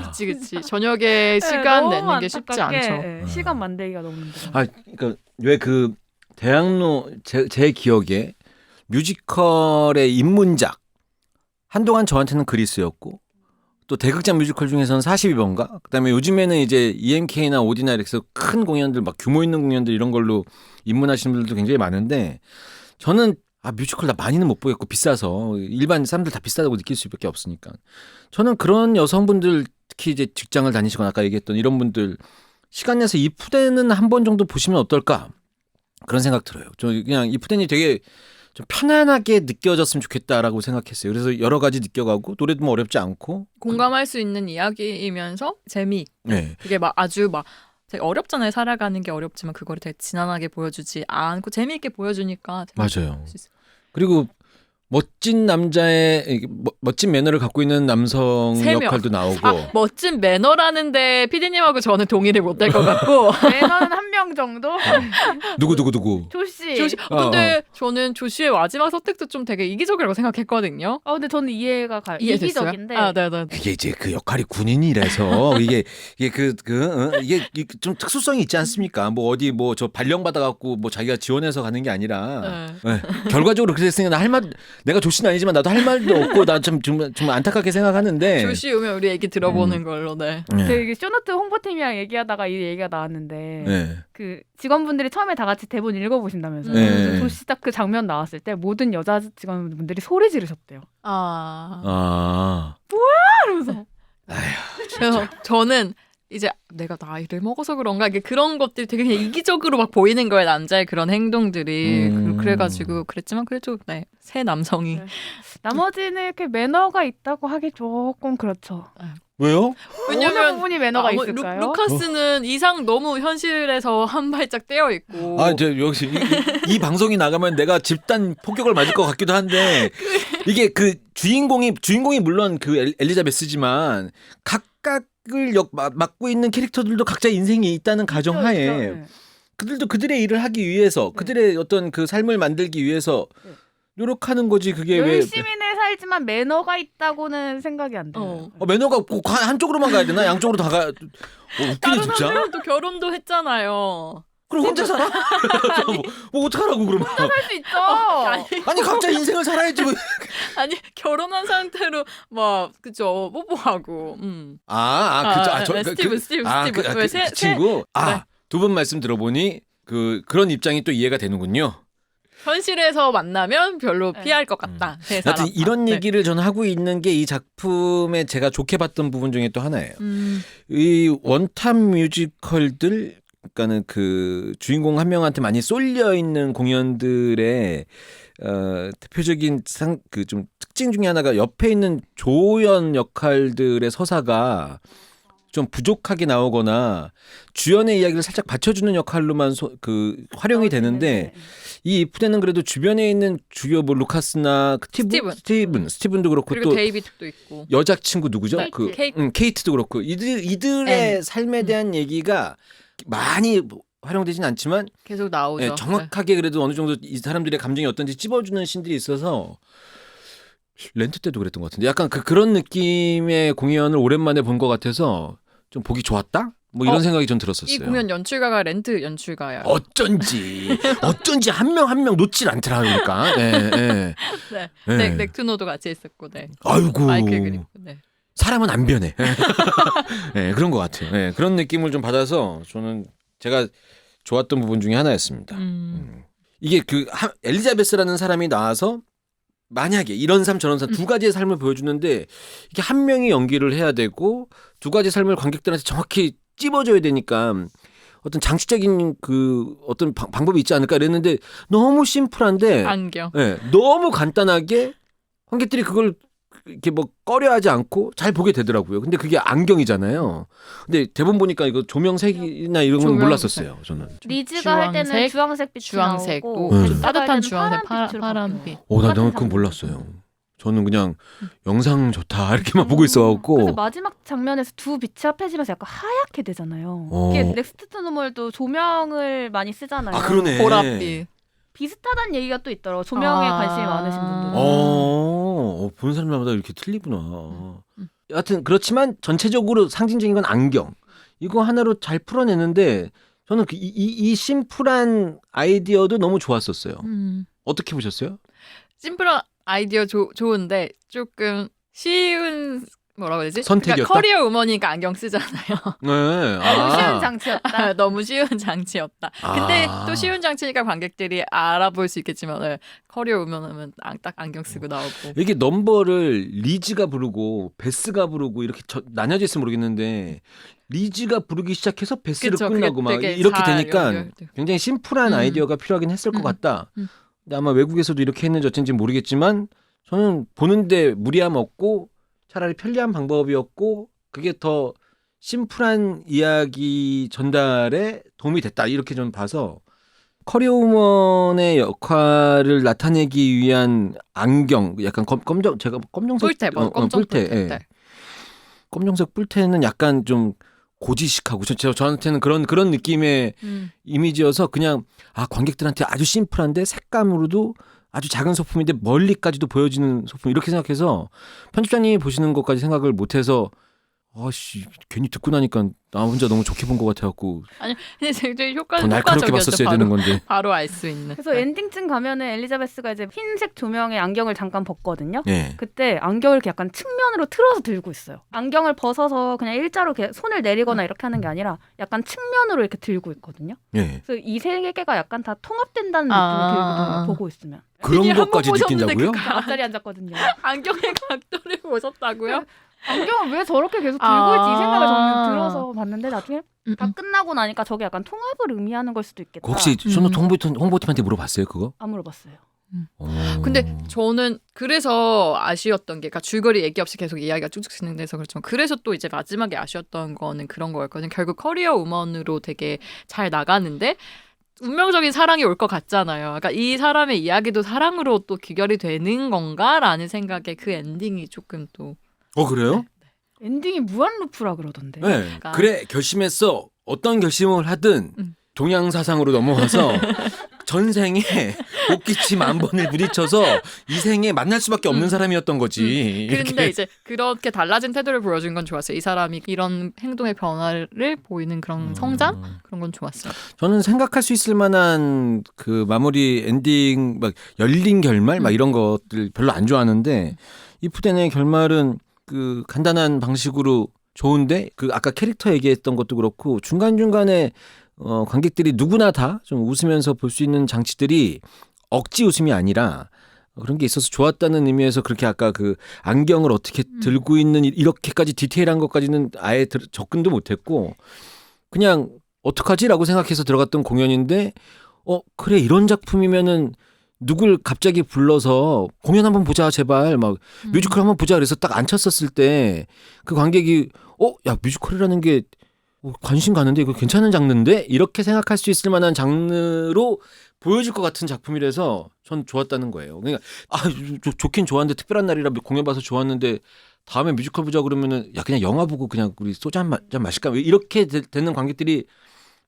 그치 저녁에 시간 너무 내는 게 쉽지 안타깝게, 않죠. 네, 시간 만들기가 너무 힘들어요. 그러니까 왜 그 대학로 제 기억에 뮤지컬의 입문작 한동안 저한테는 그리스였고 또 대극장 뮤지컬 중에서는 42번가 그다음에 요즘에는 이제 EMK나 오디나 이렇게 큰 공연들 막 규모 있는 공연들 이런 걸로 입문하시는 분들도 굉장히 많은데 저는 뮤지컬 나 많이는 못 보겠고 비싸서 일반 사람들 다 비싸다고 느낄 수밖에 없으니까 저는 그런 여성분들 특히 이제 직장을 다니시거나 아까 얘기했던 이런 분들 시간 내서 이프덴은 한 번 정도 보시면 어떨까 그런 생각 들어요. 저 그냥 이프덴이 되게 좀 편안하게 느껴졌으면 좋겠다라고 생각했어요. 그래서 여러 가지 느껴가고 노래도 뭐 어렵지 않고 공감할 수 있는 이야기이면서 재미있고 네. 그게 막 아주 막 되게 어렵잖아요. 살아가는 게 어렵지만 그거를 되게 진안하게 보여주지 않고 재미있게 보여주니까 맞아요. 그리고 멋진 남자의 멋진 매너를 갖고 있는 남성 세 명. 역할도 나오고 멋진 매너라는데 피디님하고 저는 동의를 못 할 것 같고 매너는 한 명 정도? 누구 조씨. 근데 저는 조슈의 마지막 선택도 좀 되게 이기적이라고 생각했거든요. 근데 저는 이해가 가요. 이해됐어요? 이기적인데. 네네. 이게 이제 그 역할이 군인이라서 이게 좀 특수성이 있지 않습니까? 뭐 어디 뭐 저 발령 받아갖고 뭐 자기가 지원해서 가는 게 아니라 네. 결과적으로 그렇게 됐으니까 내가 조씨는 아니지만 나도 할 말도 없고 나 좀 안타깝게 생각하는데 조슈 오면 우리 얘기 들어보는 걸로. 네. 되게 쇼노트 홍보팀이랑 얘기하다가 이 얘기가 나왔는데 네. 그 직원분들이 처음에 다 같이 대본 읽어보신다면서요. 네. 조씨 딱 그 장면 나왔을 때 모든 여자 직원분들이 소리 지르셨대요. 이러면서 그래서 저는 이제 내가 나이를 먹어서 그런가 이게 그런 것들이 되게 그냥 이기적으로 막 보이는 거예요. 남자의 그런 행동들이. 그래가지고 그랬지만 그래도 네, 새 남성이. 네. 나머지는 이렇게 매너가 있다고 하기 조금 그렇죠. 왜요? 어느 부분이 매너가 뭐 있을까요? 루카스는 이상 너무 현실에서 한 발짝 떼어 있고. 저 역시 이 방송이 나가면 내가 집단 폭격을 맞을 것 같기도 한데 이게 그 주인공이 물론 그 엘리자베스지만 각각을 맡고 있는 캐릭터들도 각자 인생이 있다는 가정하에 네. 그들도 그들의 일을 하기 위해서 그들의 어떤 그 삶을 만들기 위해서 노력하는 거지. 그게 왜 열심히는 살지만 매너가 있다고는 생각이 안 돼요. 매너가 꼭 한쪽으로만 가야 되나? 양쪽으로 다 가. 웃기네 다른 진짜. 사람들은 또 결혼도 했잖아요. 그럼 혼자 살아? 뭐 어떡하라고 그러면? 할 수 있죠. 아니 각자 인생을 살아야지. 아니 결혼한 상태로 막 그죠 뽀뽀하고. 그쵸. 스티브. 그 친구. 두 분 말씀 들어보니 그런 입장이 또 이해가 되는군요. 현실에서 만나면 별로 네. 피할 것 같다. 세 하여튼 사람. 이런 얘기를 저는 하고 있는 게 이 작품에 제가 좋게 봤던 부분 중에 또 하나예요. 이 원탑 뮤지컬들 그러니까는 그 주인공 한 명한테 많이 쏠려 있는 공연들의 대표적인 그 좀 특징 중에 하나가 옆에 있는 조연 역할들의 서사가 좀 부족하게 나오거나 주연의 이야기를 살짝 받쳐주는 역할로만 활용이 되는데 이 이프대는 그래도 주변에 있는 주요 뭐 루카스나 스티븐도 그렇고 그리고 또 데이비드도 있고 여자친구 누구죠? 네, 케이트도 그렇고 이들의 삶에 대한 얘기가 많이 활용되진 않지만 계속 나오죠. 예, 정확하게 그래도 어느 정도 이 사람들의 감정이 어떤지 찝어주는 신들이 있어서 렌트 때도 그랬던 것 같은데 약간 그런 느낌의 공연을 오랜만에 본 것 같아서 좀 보기 좋았다? 뭐 이런 생각이 좀 들었었어요. 이 공연 연출가가 렌트 연출가야. 어쩐지 한 명 한 명 놓질 않더라 그러니까. 네. 네. 넥투노도 같이 했었고, 네. 아이고. 마이클 그리고, 네. 사람은 안 변해. 네, 그런 것 같아요. 네, 그런 느낌을 좀 받아서 저는 제가 좋았던 부분 중에 하나였습니다. 이게 엘리자베스라는 사람이 나와서 만약에 이런 삶 저런 삶 두 가지의 삶을 보여주는데 이게 한 명이 연기를 해야 되고 두 가지 삶을 관객들한테 정확히 찝어줘야 되니까 어떤 장치적인 어떤 방법이 있지 않을까 이랬는데 너무 심플한데 안경. 네, 너무 간단하게 관객들이 그걸 이렇게 뭐 꺼려하지 않고 잘 보게 되더라고요. 근데 그게 안경이잖아요. 근데 대본 보니까 이거 조명색이나 이런 건 몰랐었어요. 저는. 리즈가 할 때는 주황색 빛이 주황색, 나오고 또 따뜻한 주황색, 파란빛. 나 너무 그건 몰랐어요. 저는 그냥 영상 좋다 이렇게만 보고 있어갖고. 그래서 마지막 장면에서 두 빛이 합해지면서 약간 하얗게 되잖아요. 이게 넥스트 투 노멀도 조명을 많이 쓰잖아요. 아 그러네. 보랏빛. 비슷하다는 얘기가 또 있더라고. 조명에 관심이 많으신 분들. 보는 사람마다 이렇게 틀리구나. 여하튼 그렇지만 전체적으로 상징적인 건 안경. 이거 하나로 잘 풀어내는데 저는 이 심플한 아이디어도 너무 좋았었어요. 어떻게 보셨어요? 심플한 아이디어 좋은데 조금 쉬운 뭐라고 해야 되지? 선택이었다? 그러니까 커리어 우먼이니까 안경 쓰잖아요. 네. 너무 쉬운 장치였다. 너무 쉬운 장치였다. 근데 또 쉬운 장치니까 관객들이 알아볼 수 있겠지만 커리어 우먼하면 딱 안경 쓰고 나오고. 이게 넘버를 리즈가 부르고 베스가 부르고 이렇게 나뉘어져 있으면 모르겠는데 리즈가 부르기 시작해서 베스를 그쵸, 끝나고 막 되게 이렇게 잘 되니까 연결돼. 굉장히 심플한 아이디어가 필요하긴 했을 것 같다. 근데 아마 외국에서도 이렇게 했는지 어쩐지 모르겠지만 저는 보는데 무리함 없고 차라리 편리한 방법이었고 그게 더 심플한 이야기 전달에 도움이 됐다 이렇게 좀 봐서 커리어 우먼의 역할을 나타내기 위한 안경 약간 제가 검정색 뿔테 뿔테 검정색 뿔테는 약간 좀 고지식하고 저한테는 그런 느낌의 이미지여서 그냥 관객들한테 아주 심플한데 색감으로도 아주 작은 소품인데 멀리까지도 보여지는 소품 이렇게 생각해서 편집장님이 보시는 것까지 생각을 못해서 괜히 듣고 나니까 나 혼자 너무 좋게 본 것 같아갖고 아니 근데 되게 더 날카롭게 봤었어야 되는 건데 바로 알 수 있는. 그래서 엔딩쯤 가면은 엘리자베스가 이제 흰색 조명에 안경을 잠깐 벗거든요. 네. 그때 안경을 이렇게 약간 측면으로 틀어서 들고 있어요. 안경을 벗어서 그냥 일자로 이렇게 손을 내리거나 이렇게 하는 게 아니라 약간 측면으로 이렇게 들고 있거든요. 네. 그래서 이 세 개가 약간 다 통합된다는 느낌이 들거든요. 보고 있으면. 그런 것까지 느낀다고요? 앞자리 앉았거든요. 안경의 각도를 보셨다고요? 안경을 왜 저렇게 계속 들고 있지 이 생각을 저는 들어서 봤는데 나중에 다 끝나고 나니까 저게 약간 통합을 의미하는 걸 수도 있겠다. 혹시 손노 홍보팀한테 물어봤어요 그거? 안 물어봤어요. 근데 저는 그래서 아쉬웠던 게, 그러니까 줄거리 얘기 없이 계속 이야기가 쭉쭉 진행돼서 그렇지만 그래서 또 이제 마지막에 아쉬웠던 거는 그런 거였거든요. 결국 커리어 우먼으로 되게 잘 나가는데 운명적인 사랑이 올 것 같잖아요. 그러니까 이 사람의 이야기도 사랑으로 또 귀결이 되는 건가라는 생각에 그 엔딩이 조금 또 그래요? 엔딩이 무한루프라 그러던데. 네. 그래 결심했어. 어떤 결심을 하든 동양사상으로 넘어가서 전생에 옷깃이 10,000번을 부딪혀서 이 생에 만날 수밖에 없는 사람이었던 거지. 근데 이제 그렇게 달라진 태도를 보여준 건 좋았어요. 이 사람이 이런 행동의 변화를 보이는 그런 성장? 그런 건 좋았어요. 저는 생각할 수 있을 만한 그 마무리 엔딩 막 열린 결말 막 이런 것들 별로 안 좋아하는데 이프덴의 결말은 그 간단한 방식으로 좋은데 그 아까 캐릭터 얘기했던 것도 그렇고 중간중간에 관객들이 누구나 다 좀 웃으면서 볼 수 있는 장치들이 억지 웃음이 아니라 그런 게 있어서 좋았다는 의미에서 그렇게 아까 그 안경을 어떻게 들고 있는 이렇게까지 디테일한 것까지는 아예 접근도 못했고 그냥 어떡하지라고 생각해서 들어갔던 공연인데 그래 이런 작품이면은 누굴 갑자기 불러서 공연 한번 보자 제발 막 뮤지컬 한번 보자 그래서 딱 앉혔었을 때 그 관객이 야 뮤지컬이라는 게 관심 가는데 이거 괜찮은 장르인데 이렇게 생각할 수 있을 만한 장르로 보여질 것 같은 작품이라서 전 좋았다는 거예요. 그러니까 좋긴 좋았는데 특별한 날이라 공연 봐서 좋았는데 다음에 뮤지컬 보자 그러면은 야 그냥 영화 보고 그냥 우리 소주 한 잔 마실까 이렇게 되는 관객들이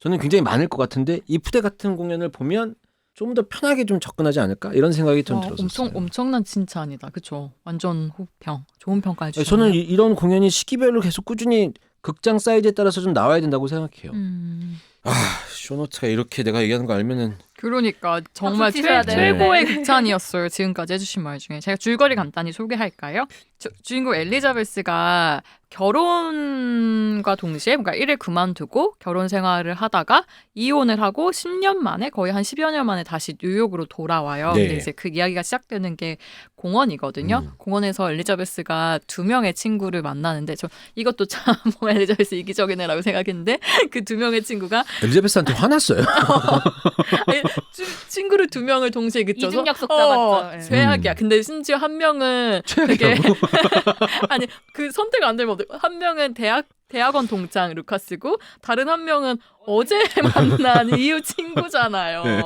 저는 굉장히 많을 것 같은데 이 푸대 같은 공연을 보면 좀 더 편하게 좀 접근하지 않을까 이런 생각이 좀 들었어요. 엄청난 칭찬이다. 그렇죠. 완전 호평. 좋은 평가해 주셨네요. 저는 이런 공연이 시기별로 계속 꾸준히 극장 사이즈에 따라서 좀 나와야 된다고 생각해요. 쇼노트가 이렇게 내가 얘기하는 거 알면은 그러니까 정말 박수 치셔야 돼. 최고의 네. 극찬이었어요. 지금까지 해주신 말 중에 제가 줄거리 간단히 소개할까요? 주인공 엘리자베스가 결혼과 동시에 그러니까 일을 그만두고 결혼 생활을 하다가 이혼을 하고 10년 만에 거의 한 10여 년 만에 다시 뉴욕으로 돌아와요. 네. 근데 이제 그 이야기가 시작되는 게 공원이거든요. 공원에서 엘리자베스가 2명의 친구를 만나는데 저 이것도 참 엘리자베스 이기적이네라고 생각했는데 그 2명의 친구가 엘리자베스한테 화났어요. 아니, 친구를 2명을 동시에 그쳐서 이중 약속자 맞죠? 예. 최악이야. 근데 심지어 한 명은 되게 아니 그 선택 안 되면 한 명은 대학원 동창 루카스고 다른 한 명은 어제 만난 이웃 친구잖아요. 네.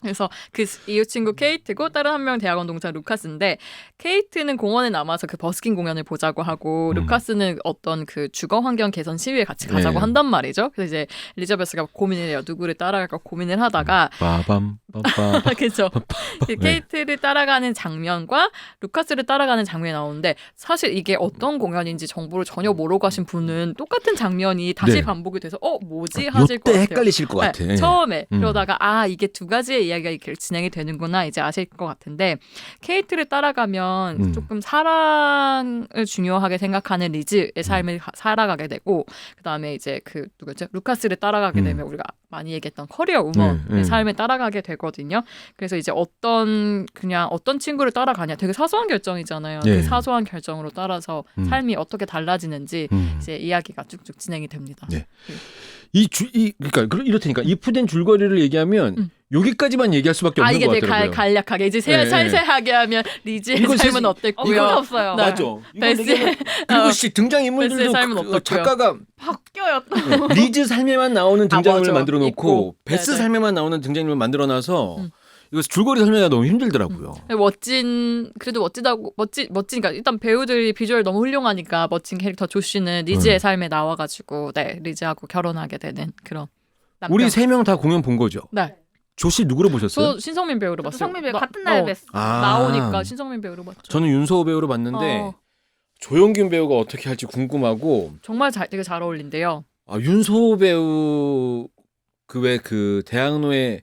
그래서 그 이웃 친구 케이트고 다른 한 명 대학원 동창 루카스인데 케이트는 공원에 남아서 그 버스킹 공연을 보자고 하고 루카스는 어떤 그 주거 환경 개선 시위에 같이 가자고 네. 한단 말이죠. 그래서 이제 엘리자베스가 고민을 해요. 누구를 따라갈까 고민을 하다가 빠밤 빠밤 그렇죠. 케이트를 따라가는 장면과 루카스를 따라가는 장면이 나오는데 사실 이게 어떤 공연인지 정보를 전혀 모르고 가신 분은 똑같은 장면이 다시 네. 반복이 돼서 뭐지 하실 것 요때 같아요. 헷갈리실 것 같아. 네, 처음에 음. 그러다가 이게 두 가지의 이야기가 이렇게 진행이 되는구나 이제 아실 것 같은데 케이트를 따라가면 조금 사랑을 중요하게 생각하는 리즈의 삶을 살아가게 되고 그다음에 이제 그 누구죠 루카스를 따라가게 되면 우리가 많이 얘기했던 커리어 우먼의 삶을 따라가게 되거든요. 그래서 이제 어떤 친구를 따라가냐 되게 사소한 결정이잖아요. 네. 그 사소한 결정으로 따라서 삶이 어떻게 달라지는지 이제 이야기가 쭉쭉 진행이 됩니다. 네. 그러니까 이렇다니까 이 푸된 줄거리를 얘기하면 여기까지만 얘기할 수밖에 없는 이게 것 되게 같더라고요. 간략하게 이제 네, 세세하게 하면 리즈의 이건 삶은 어땠고요. 없어요. 네. 맞아. 베스의 그리고 등장 인물들도 베스의 삶은 어떻고요? 작가가 바뀌어요 또. 리즈 삶에만 나오는 등장인물을 맞아. 만들어 놓고 있고. 베스 네네. 삶에만 나오는 등장인물을 만들어 놔서 이거 줄거리 설명이 너무 힘들더라고요. 그래도 멋지니까 일단 배우들이 비주얼 너무 훌륭하니까 멋진 캐릭터 조씨는 리즈의 삶에 나와가지고 리즈하고 결혼하게 되는 그런 남편. 우리 3명 다 공연 본 거죠? 네. 조씨 누구로 보셨어요? 저 신성민 배우로 봤어요. 성민 배우 같은 날 뵀어. 나오니까 신성민 배우로 봤죠. 저는 윤서호 배우로 봤는데 조영균 배우가 어떻게 할지 궁금하고 정말 되게 잘 어울린대요. 윤서호 배우 그 대학로에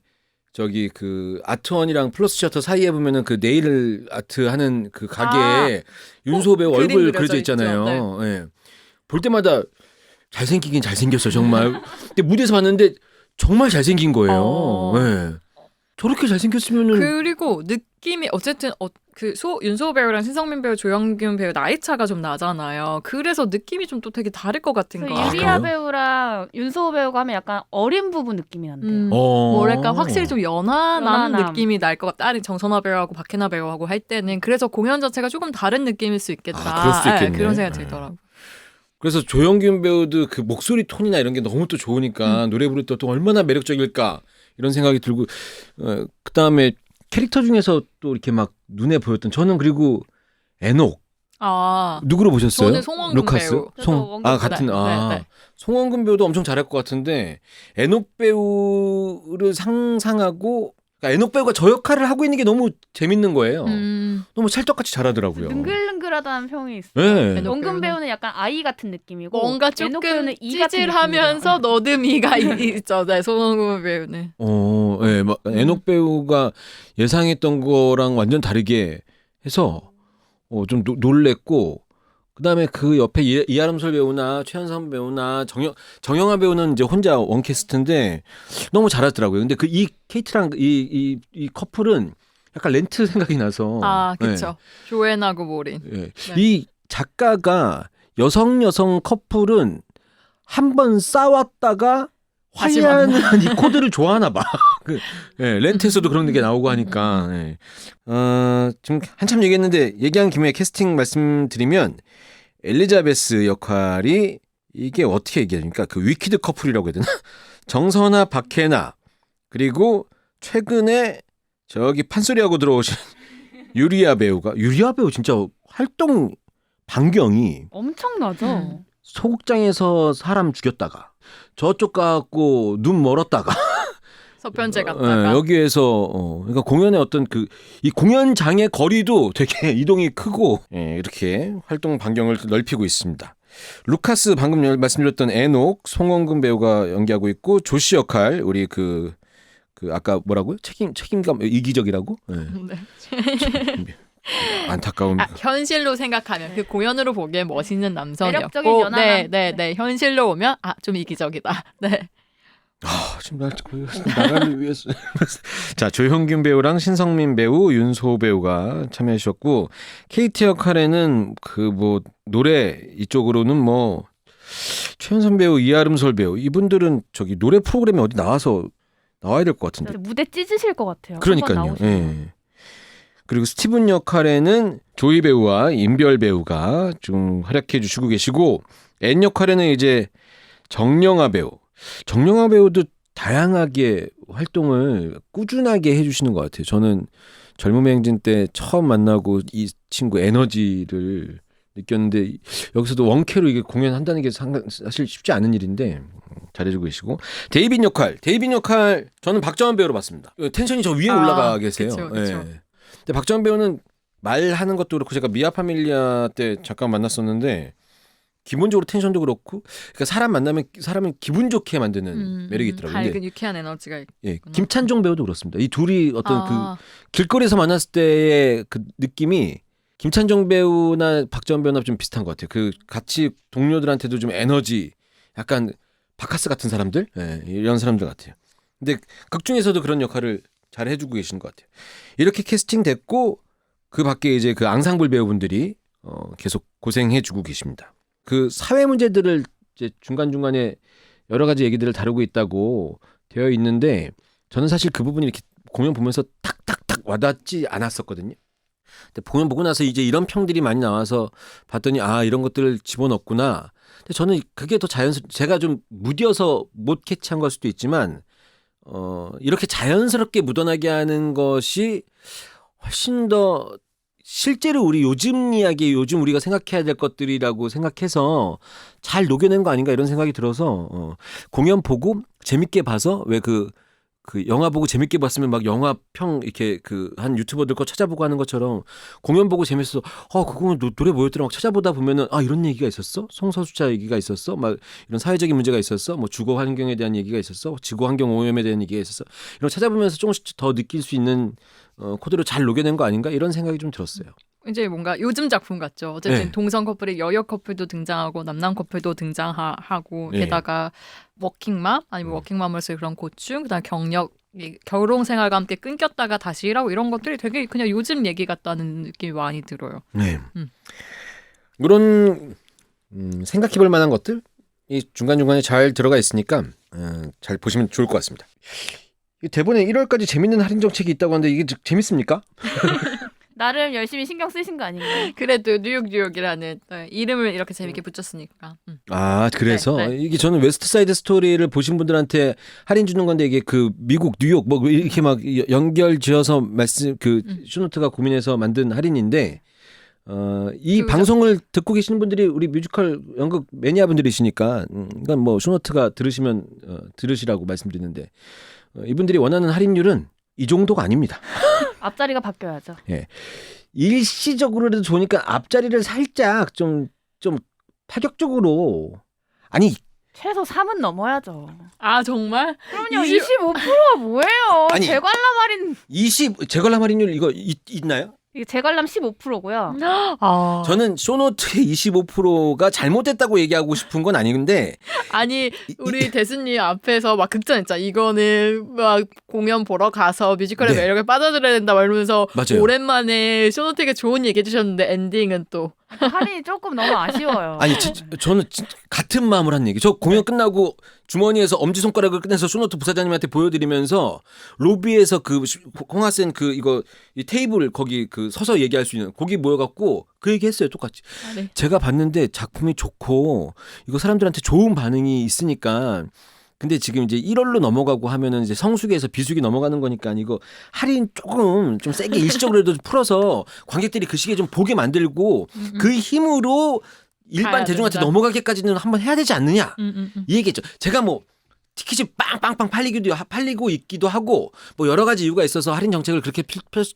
저기 그 아트원이랑 플러스 시어터 사이에 보면은 그 네일 아트 하는 그 가게에 윤소호 배우 그림 얼굴 그려져 그려져 있죠. 있잖아요. 예. 볼 때마다 잘생기긴 잘생겼어 정말. 근데 무대에서 봤는데 정말 잘생긴 거예요. 예. 저렇게 잘생겼으면은 그리고 느낌이 어쨌든 윤소호 배우랑 신성민 배우, 조영균 배우 나이 차가 좀 나잖아요. 그래서 느낌이 좀 또 되게 다를 것 같은 거. 유리아 그래요? 배우랑 윤소호 배우가 하면 약간 어린 부부 느낌이 난대요. 뭐랄까 확실히 좀 연하남 연하남. 느낌이 날 것 같다. 정선화 배우하고 박해나 배우하고 할 때는 그래서 공연 자체가 조금 다른 느낌일 수 있겠다. 그럴 수 있겠네. 그런 생각이 들더라고요. 그래서 조영균 배우도 그 목소리 톤이나 이런 게 너무 또 좋으니까 노래 부를 때 또 얼마나 매력적일까 이런 생각이 들고 그다음에 캐릭터 중에서 또 이렇게 막 눈에 보였던 저는 그리고 애녹 누구로 보셨어요? 저는 송원근 루카스? 저도 원근 같은 배우. 네. 송원근 배우도 엄청 잘할 것 같은데 애녹 배우를 상상하고 그러니까 애녹 배우가 저 역할을 하고 있는 게 너무 재밌는 거예요. 너무 찰떡같이 잘하더라고요. 능글능글하다는 평이 있어요. 네. 애녹 원근 배우는 배우는 약간 아이 같은 느낌이고 뭔가 애녹 조금 배우는 이 같은 찌질하면서 느낌이에요. 너드미가 있죠. 네, 송원근 배우는. 예, 막 애녹 배우가 예상했던 거랑 완전 다르게 해서 좀 놀랬고 그다음에 그 옆에 이하람솔 배우나 최현선 배우나 정영아 배우는 이제 혼자 원캐스트인데 너무 잘하더라고요. 근데 이 케이트랑 이 커플은 약간 렌트 생각이 나서 그렇죠. 조앤하고 모린. 예. 네. 이 작가가 여성 커플은 한 번 싸웠다가 다시 화려한 이 코드를 좋아하나 봐. 그, 예, 렌트에서도 그런 게 나오고 하니까. 예. 지금 한참 얘기했는데 얘기한 김에 캐스팅 말씀드리면 엘리자베스 역할이 이게 어떻게 얘기합니까? 그 위키드 커플이라고 해야 되나? 정선아, 박해나 그리고 최근에 저기 판소리하고 들어오신 유리아 배우 진짜 활동 반경이 엄청나죠. 소극장에서 사람 죽였다가 저쪽 가고 눈 멀었다가 서편제 갔다가 여기에서 그러니까 공연의 어떤 그 이 공연장의 거리도 되게 이동이 크고 이렇게 활동 반경을 넓히고 있습니다. 루카스 방금 말씀드렸던 에녹 송원근 배우가 연기하고 있고 조시 역할 우리 그 아까 뭐라고요? 책임감 이기적이라고? 네. 네. 안타까운. 현실로 생각하면 그 공연으로 보기에 멋있는 매력적인 남성이었고, 연하남. 네, 현실로 오면 좀 이기적이다. 네. 지금 나라를 위해서. 자, 조형균 배우랑 신성민 배우, 윤소 배우가 참여하셨고 KT 역할에는 그 뭐 노래 이쪽으로는 뭐 최연선 배우, 이아름솔 배우 이분들은 저기 노래 프로그램에 어디 나와야 될 것 같은데. 무대 찢으실 것 같아요. 그러니까요. 예. 그리고 스티븐 역할에는 조이 배우와 임별 배우가 좀 활약해 주시고 계시고 앤 역할에는 이제 정영아 배우도 다양하게 활동을 꾸준하게 해주시는 것 같아요. 저는 젊음의 행진 때 처음 만나고 이 친구 에너지를 느꼈는데 여기서도 원캐로 이게 공연한다는 게 사실 쉽지 않은 일인데 잘해주고 계시고 데이빈 역할 저는 박정환 배우로 봤습니다. 텐션이 저 위에 올라가 계세요. 그쵸. 근데 박정환 배우는 말하는 것도 그렇고 제가 미아 파밀리아 때 잠깐 만났었는데 기본적으로 텐션도 그렇고 그러니까 사람 만나면 사람을 기분 좋게 만드는 매력이 있더라고요. 밝은 유쾌한 에너지가 있구나. 예, 김찬종 배우도 그렇습니다. 이 둘이 어떤 그 길거리에서 만났을 때의 그 느낌이 김찬종 배우나 박정환 배우나 좀 비슷한 것 같아요. 그 같이 동료들한테도 좀 에너지 약간 바카스 같은 사람들 이런 사람들 같아요. 근데 극 중에서도 그런 역할을 잘 해주고 계시는 것 같아요. 이렇게 캐스팅됐고 그 밖에 이제 그 앙상블 배우분들이 계속 고생해주고 계십니다. 그 사회 문제들을 이제 중간중간에 여러 가지 얘기들을 다루고 있다고 되어 있는데 저는 사실 그 부분이 이렇게 공연 보면서 탁탁탁 와닿지 않았었거든요. 근데 공연 보고 나서 이제 이런 평들이 많이 나와서 봤더니 이런 것들을 집어넣었구나. 근데 저는 그게 더 제가 좀 무뎌서 못 캐치한 걸 수도 있지만 이렇게 자연스럽게 묻어나게 하는 것이 훨씬 더 실제로 우리 요즘 이야기, 요즘 우리가 생각해야 될 것들이라고 생각해서 잘 녹여낸 거 아닌가 이런 생각이 들어서 공연 보고 재밌게 봐서 왜 그 영화 보고 재밌게 봤으면 막 영화 평 이렇게 그 한 유튜버들 거 찾아보고 하는 것처럼 공연 보고 재밌어서 그거 노래 뭐였더라 막 찾아보다 보면은 이런 얘기가 있었어? 성서수자 얘기가 있었어? 막 이런 사회적인 문제가 있었어? 뭐 주거 환경에 대한 얘기가 있었어? 지구 환경 오염에 대한 얘기가 있었어? 이런 거 찾아보면서 조금씩 더 느낄 수 있는 코드로 잘 녹여낸 거 아닌가 이런 생각이 좀 들었어요. 이제 뭔가 요즘 작품 같죠. 어쨌든 네. 동성 커플이 여여 커플도 등장하고 남남 커플도 등장하고 네. 게다가 워킹맘 아니면 워킹맘으로서의 그런 고충, 그다음 경력, 결혼 생활과 함께 끊겼다가 다시 일하고 이런 것들이 되게 그냥 요즘 얘기 같다는 느낌이 많이 들어요. 네. 그런 생각해볼 만한 것들 이 중간중간에 잘 들어가 있으니까 잘 보시면 좋을 것 같습니다. 이 대본에 1월까지 재밌는 할인 정책이 있다고 하는데 이게 재밌습니까? 나름 열심히 신경 쓰신 거 아닌가요? 그래도 뉴욕이라는 이름을 이렇게 재밌게 붙였으니까. 그래서 네. 이게 저는 웨스트 사이드 스토리를 보신 분들한테 할인 주는 건데 이게 그 미국 뉴욕 뭐 이렇게 막 연결 지어서 말씀 슈노트가 고민해서 만든 할인인데 이 그죠? 방송을 듣고 계시는 분들이 우리 뮤지컬 연극 매니아 분들이시니까 그러니까 뭐 슈노트가 들으시면 들으시라고 말씀드리는데 이분들이 원하는 할인율은 이 정도가 아닙니다. 앞자리가 바뀌어야죠. 예. 일시적으로라도 좋으니까 앞자리를 살짝 좀 파격적으로 최소 3은 넘어야죠. 정말? 그럼요. 25%가 뭐예요? 아니, 재관람 할인. 재관람 할인율 이거 있나요? 이게 재관람 15%고요. 저는 쇼노트의 25%가 잘못됐다고 얘기하고 싶은 건 아닌데 아니 우리 대수님 앞에서 막 극찬했잖아. 이거는 막 공연 보러 가서 뮤지컬의 네. 매력을 빠져들어야 된다 막 이러면서 맞아요. 오랜만에 쇼노트에게 좋은 얘기 해주셨는데 엔딩은 또 할인이 조금 너무 아쉬워요. 아니 저는 같은 마음을 한 얘기. 저 공연 끝나고 주머니에서 엄지손가락을 꺼내서 쇼노트 부사장님한테 보여드리면서 로비에서 그 홍하센 그 이거 이 테이블 거기 그 서서 얘기할 수 있는 거기 모여갖고 그 얘기했어요. 똑같이. 네. 제가 봤는데 작품이 좋고 이거 사람들한테 좋은 반응이 있으니까. 근데 지금 이제 1월로 넘어가고 하면은 이제 성수기에서 비수기 넘어가는 거니까 이거 할인 조금 좀 세게 일시적으로라도 풀어서 관객들이 그 시기에 좀 보게 만들고 그 힘으로 일반 가야 대중한테 된다. 넘어가기까지는 한번 해야 되지 않느냐 음. 이 얘기했죠. 제가 뭐 티켓이 빵빵빵 팔리고 있기도 하고 뭐 여러 가지 이유가 있어서 할인 정책을 그렇게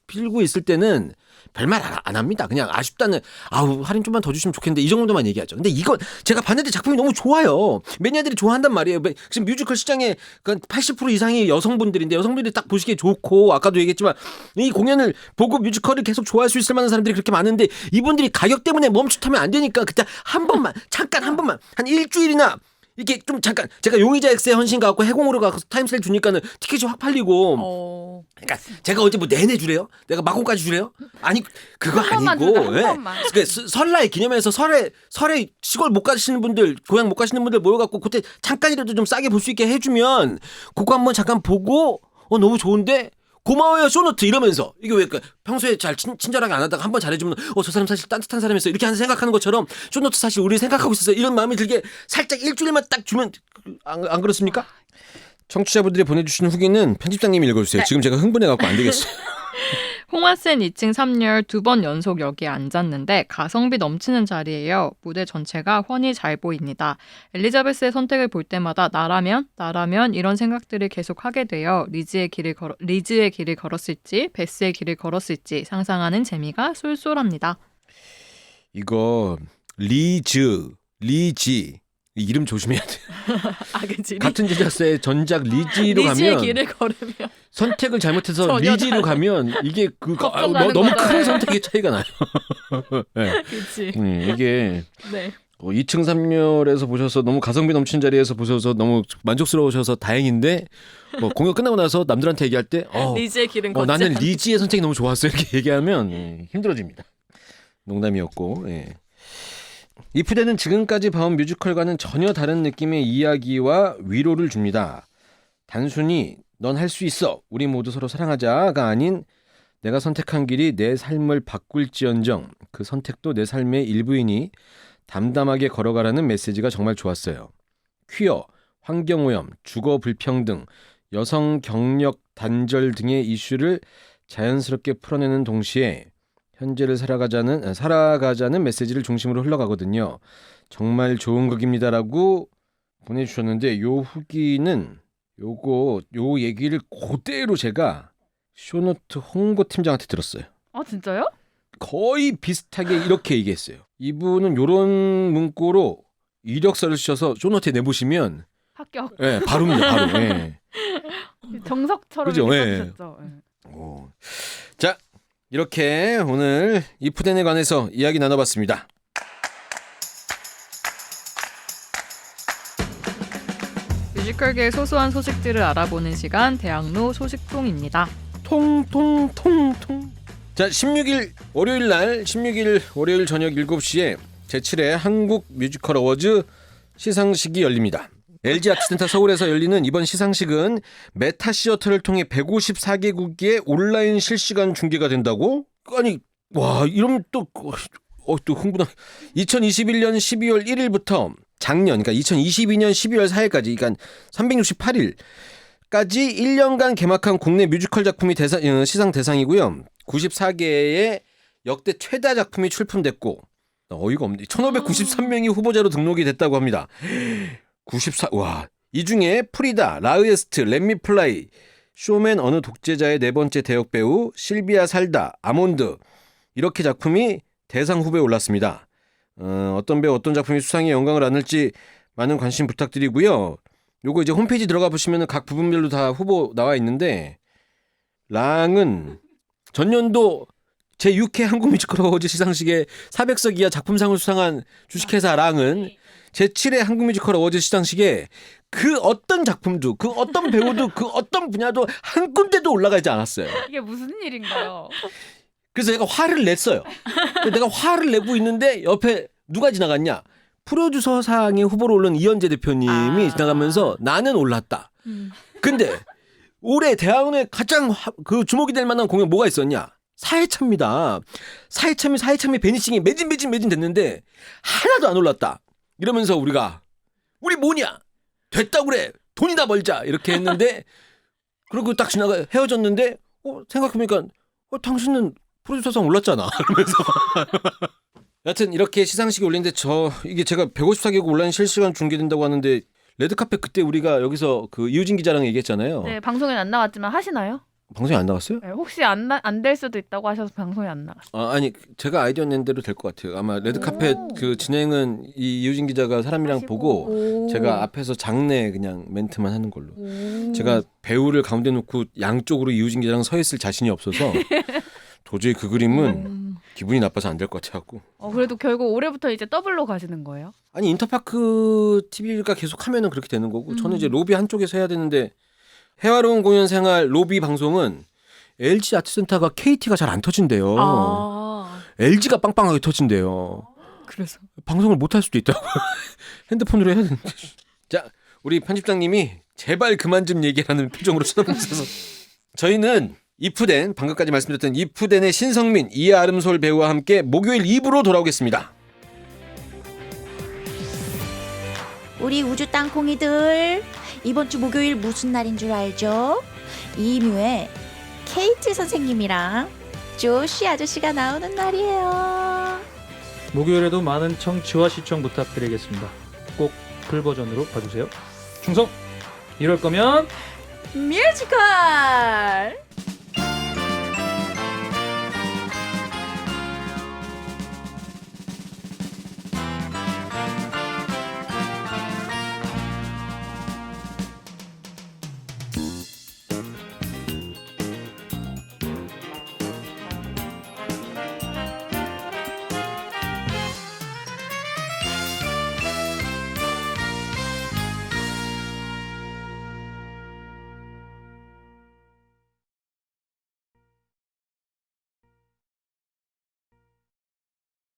필고 있을 때는 별말 안 합니다. 그냥 아쉽다는 아우 할인 좀만 더 주시면 좋겠는데 이 정도만 얘기하죠. 근데 이건 제가 봤는데 작품이 너무 좋아요. 매니아들이 좋아한단 말이에요. 지금 뮤지컬 시장에 80% 이상이 여성분들인데 여성분들이 딱 보시기에 좋고 아까도 얘기했지만 이 공연을 보고 뮤지컬을 계속 좋아할 수 있을 만한 사람들이 그렇게 많은데 이분들이 가격 때문에 멈칫하면 안 되니까 그때 한 번만 잠깐 한 번만 한 일주일이나 이게 좀 잠깐 제가 용의자 X의 헌신 가고 해공으로 가서 타임셀 주니까는 티켓이 확 팔리고 그러니까 제가 어제 뭐 내내 주래요? 내가 마코까지 주래요? 아니 그거 한 번만 아니고 주자, 한 번만. 그 설날 기념해서 설에 시골 못 가시는 분들 고향 못 가시는 분들 모여갖고 그때 잠깐이라도 좀 싸게 볼 수 있게 해주면 그거 한번 잠깐 보고 너무 좋은데 고마워요 쇼노트 이러면서 이게 왜 평소에 잘 친절하게 안 하다가 한번 잘해주면 저 사람 사실 따뜻한 사람이었어 이렇게 생각하는 것처럼 쇼노트 사실 우리 생각하고 있었어요 이런 마음이 들게 살짝 일주일만 딱 주면 안 그렇습니까? 청취자분들이 보내주신 후기는 편집장님이 읽어주세요. 지금 제가 흥분해갖고 안 되겠어요. 홍하센 2층 3열 2번 연속 여기에 앉았는데 가성비 넘치는 자리예요. 무대 전체가 훤히 잘 보입니다. 엘리자베스의 선택을 볼 때마다 나라면 이런 생각들을 계속 하게 돼요. 리즈의 길을 걸었을지 베스의 길을 걸었을지 상상하는 재미가 쏠쏠합니다. 이거 리지 이름 조심해야 돼. 그치. 같은 제작사의 전작 리지로 리즈의 가면 길을 걸으면 선택을 잘못해서 전혀 리지로 다른 가면 이게 걱정하는 너무 거잖아요. 큰 선택의 차이가 나요. 네. 그치. 이게 네. 2층 3열에서 보셔서 너무 가성비 넘치는 자리에서 보셔서 너무 만족스러우셔서 다행인데 공연 끝나고 나서 남들한테 얘기할 때 리즈의 길은 걷지 나는 않는다. 리지의 선택이 너무 좋았어 이렇게 얘기하면 힘들어집니다. 농담이었고 이 푸대는 지금까지 봐온 뮤지컬과는 전혀 다른 느낌의 이야기와 위로를 줍니다. 단순히 넌 할 수 있어 우리 모두 서로 사랑하자가 아닌 내가 선택한 길이 내 삶을 바꿀지언정 그 선택도 내 삶의 일부이니 담담하게 걸어가라는 메시지가 정말 좋았어요. 퀴어, 환경오염, 주거 불평등, 여성 경력 단절 등의 이슈를 자연스럽게 풀어내는 동시에 현재를 살아가자는 메시지를 중심으로 흘러가거든요. 정말 좋은 극입니다라고 보내주셨는데 요 후기는 요 얘기를 그대로 제가 쇼노트 홍보팀장한테 들었어요. 아 진짜요? 거의 비슷하게 이렇게 얘기했어요. 이분은 요런 문구로 이력서를 쓰셔서 쇼노트에 내보시면 합격. 바로입니다. 바로. 예. 정석처럼 그죠? 이렇게 써주셨죠. 예. 자 이렇게 오늘 이프덴에 관해서 이야기 나눠봤습니다. 뮤지컬계의 소소한 소식들을 알아보는 시간 대학로 소식통입니다. 통통통통. 자 16일 월요일 저녁 7시에 제7회 한국 뮤지컬 어워즈 시상식이 열립니다. LG 아트센터 서울에서 열리는 이번 시상식은 메타시어터를 통해 154개국에 온라인 실시간 중계가 된다고? 아니 와 이러면 또 흥분하. 2021년 12월 1일부터 작년 그러니까 2022년 12월 4일까지 그러니까 368일까지 1년간 개막한 국내 뮤지컬 작품이 시상 대상이고요. 94개의 역대 최다 작품이 출품됐고 어이가 없네. 1593명이 후보자로 등록이 됐다고 합니다. 이 중에 프리다, 라으에스트, 렛미 플라이, 쇼맨 어느 독재자의 네 번째 대역 배우, 실비아 살다, 아몬드 이렇게 작품이 대상 후보에 올랐습니다. 어떤 배우 어떤 작품이 수상의 영광을 안을지 많은 관심 부탁드리고요. 요거 이제 홈페이지 들어가 보시면 각 부분별로 다 후보 나와 있는데 랑은 전년도 제6회 한국 뮤지컬 어워즈 시상식에 400석 이하 작품상을 수상한 주식회사 랑은 제7회 한국 뮤지컬 어워즈 시상식에 그 어떤 작품도 그 어떤 배우도 그 어떤 분야도 한 군데도 올라가지 않았어요. 이게 무슨 일인가요? 그래서 내가 화를 냈어요. 내가 화를 내고 있는데 옆에 누가 지나갔냐? 프로듀서상의 후보로 오른 이현재 대표님이 지나가면서 나는 올랐다. 근데 올해 대학원에 가장 그 주목이 될 만한 공연 뭐가 있었냐? 사해참입니다. 사해참이 베니싱이 매진 됐는데 하나도 안 올랐다. 이러면서 우리 뭐냐? 됐다 그래. 돈이나 벌자. 이렇게 했는데 그리고 딱 지나가 헤어졌는데 생각해보니까 당신은 프로듀서상 올랐잖아. 그러면서 여하튼 이렇게 시상식이 올리는데 이게 제가 154개국 온라인 실시간 중계된다고 하는데 레드카펫 그때 우리가 여기서 그 이우진 기자랑 얘기했잖아요. 네, 방송에는 안 나왔지만 하시나요? 방송에 안 나갔어요? 네, 혹시 안 될 수도 있다고 하셔서 방송에 안 나갔어요. 아니 제가 아이디어 낸 대로 될 것 같아요. 아마 레드카펫 그 진행은 이 이우진 기자가 사람이랑 보고 제가 앞에서 장내 그냥 멘트만 하는 걸로. 제가 배우를 가운데 놓고 양쪽으로 이우진 기자랑 서 있을 자신이 없어서 도저히 그 그림은 기분이 나빠서 안 될 것 같아갖고. 그래도 결국 올해부터 이제 더블로 가시는 거예요? 아니 인터파크 TV가 계속 하면은 그렇게 되는 거고 저는 이제 로비 한쪽에서 해야 되는데 해화로운 공연 생활 로비 방송은 LG 아트센터가 KT가 잘 안 터진대요. LG가 빵빵하게 터진대요. 그래서 방송을 못 할 수도 있다고. 핸드폰으로 해야 되는데. 자, 우리 편집장님이 제발 그만 좀 얘기하라는 표정으로 쳐다보고 있어서 저희는 이프덴 방금까지 말씀드렸던 이프덴의 신성민, 이아름솔 배우와 함께 목요일 2부로 돌아오겠습니다. 우리 우주 땅콩이들 이번 주 목요일 무슨 날인 줄 알죠? 이뮤의 케이트 선생님이랑 조시 아저씨가 나오는 날이에요. 목요일에도 많은 청취와 시청 부탁드리겠습니다. 꼭 풀버전으로 봐주세요. 충성! 이럴 거면 뮤지컬!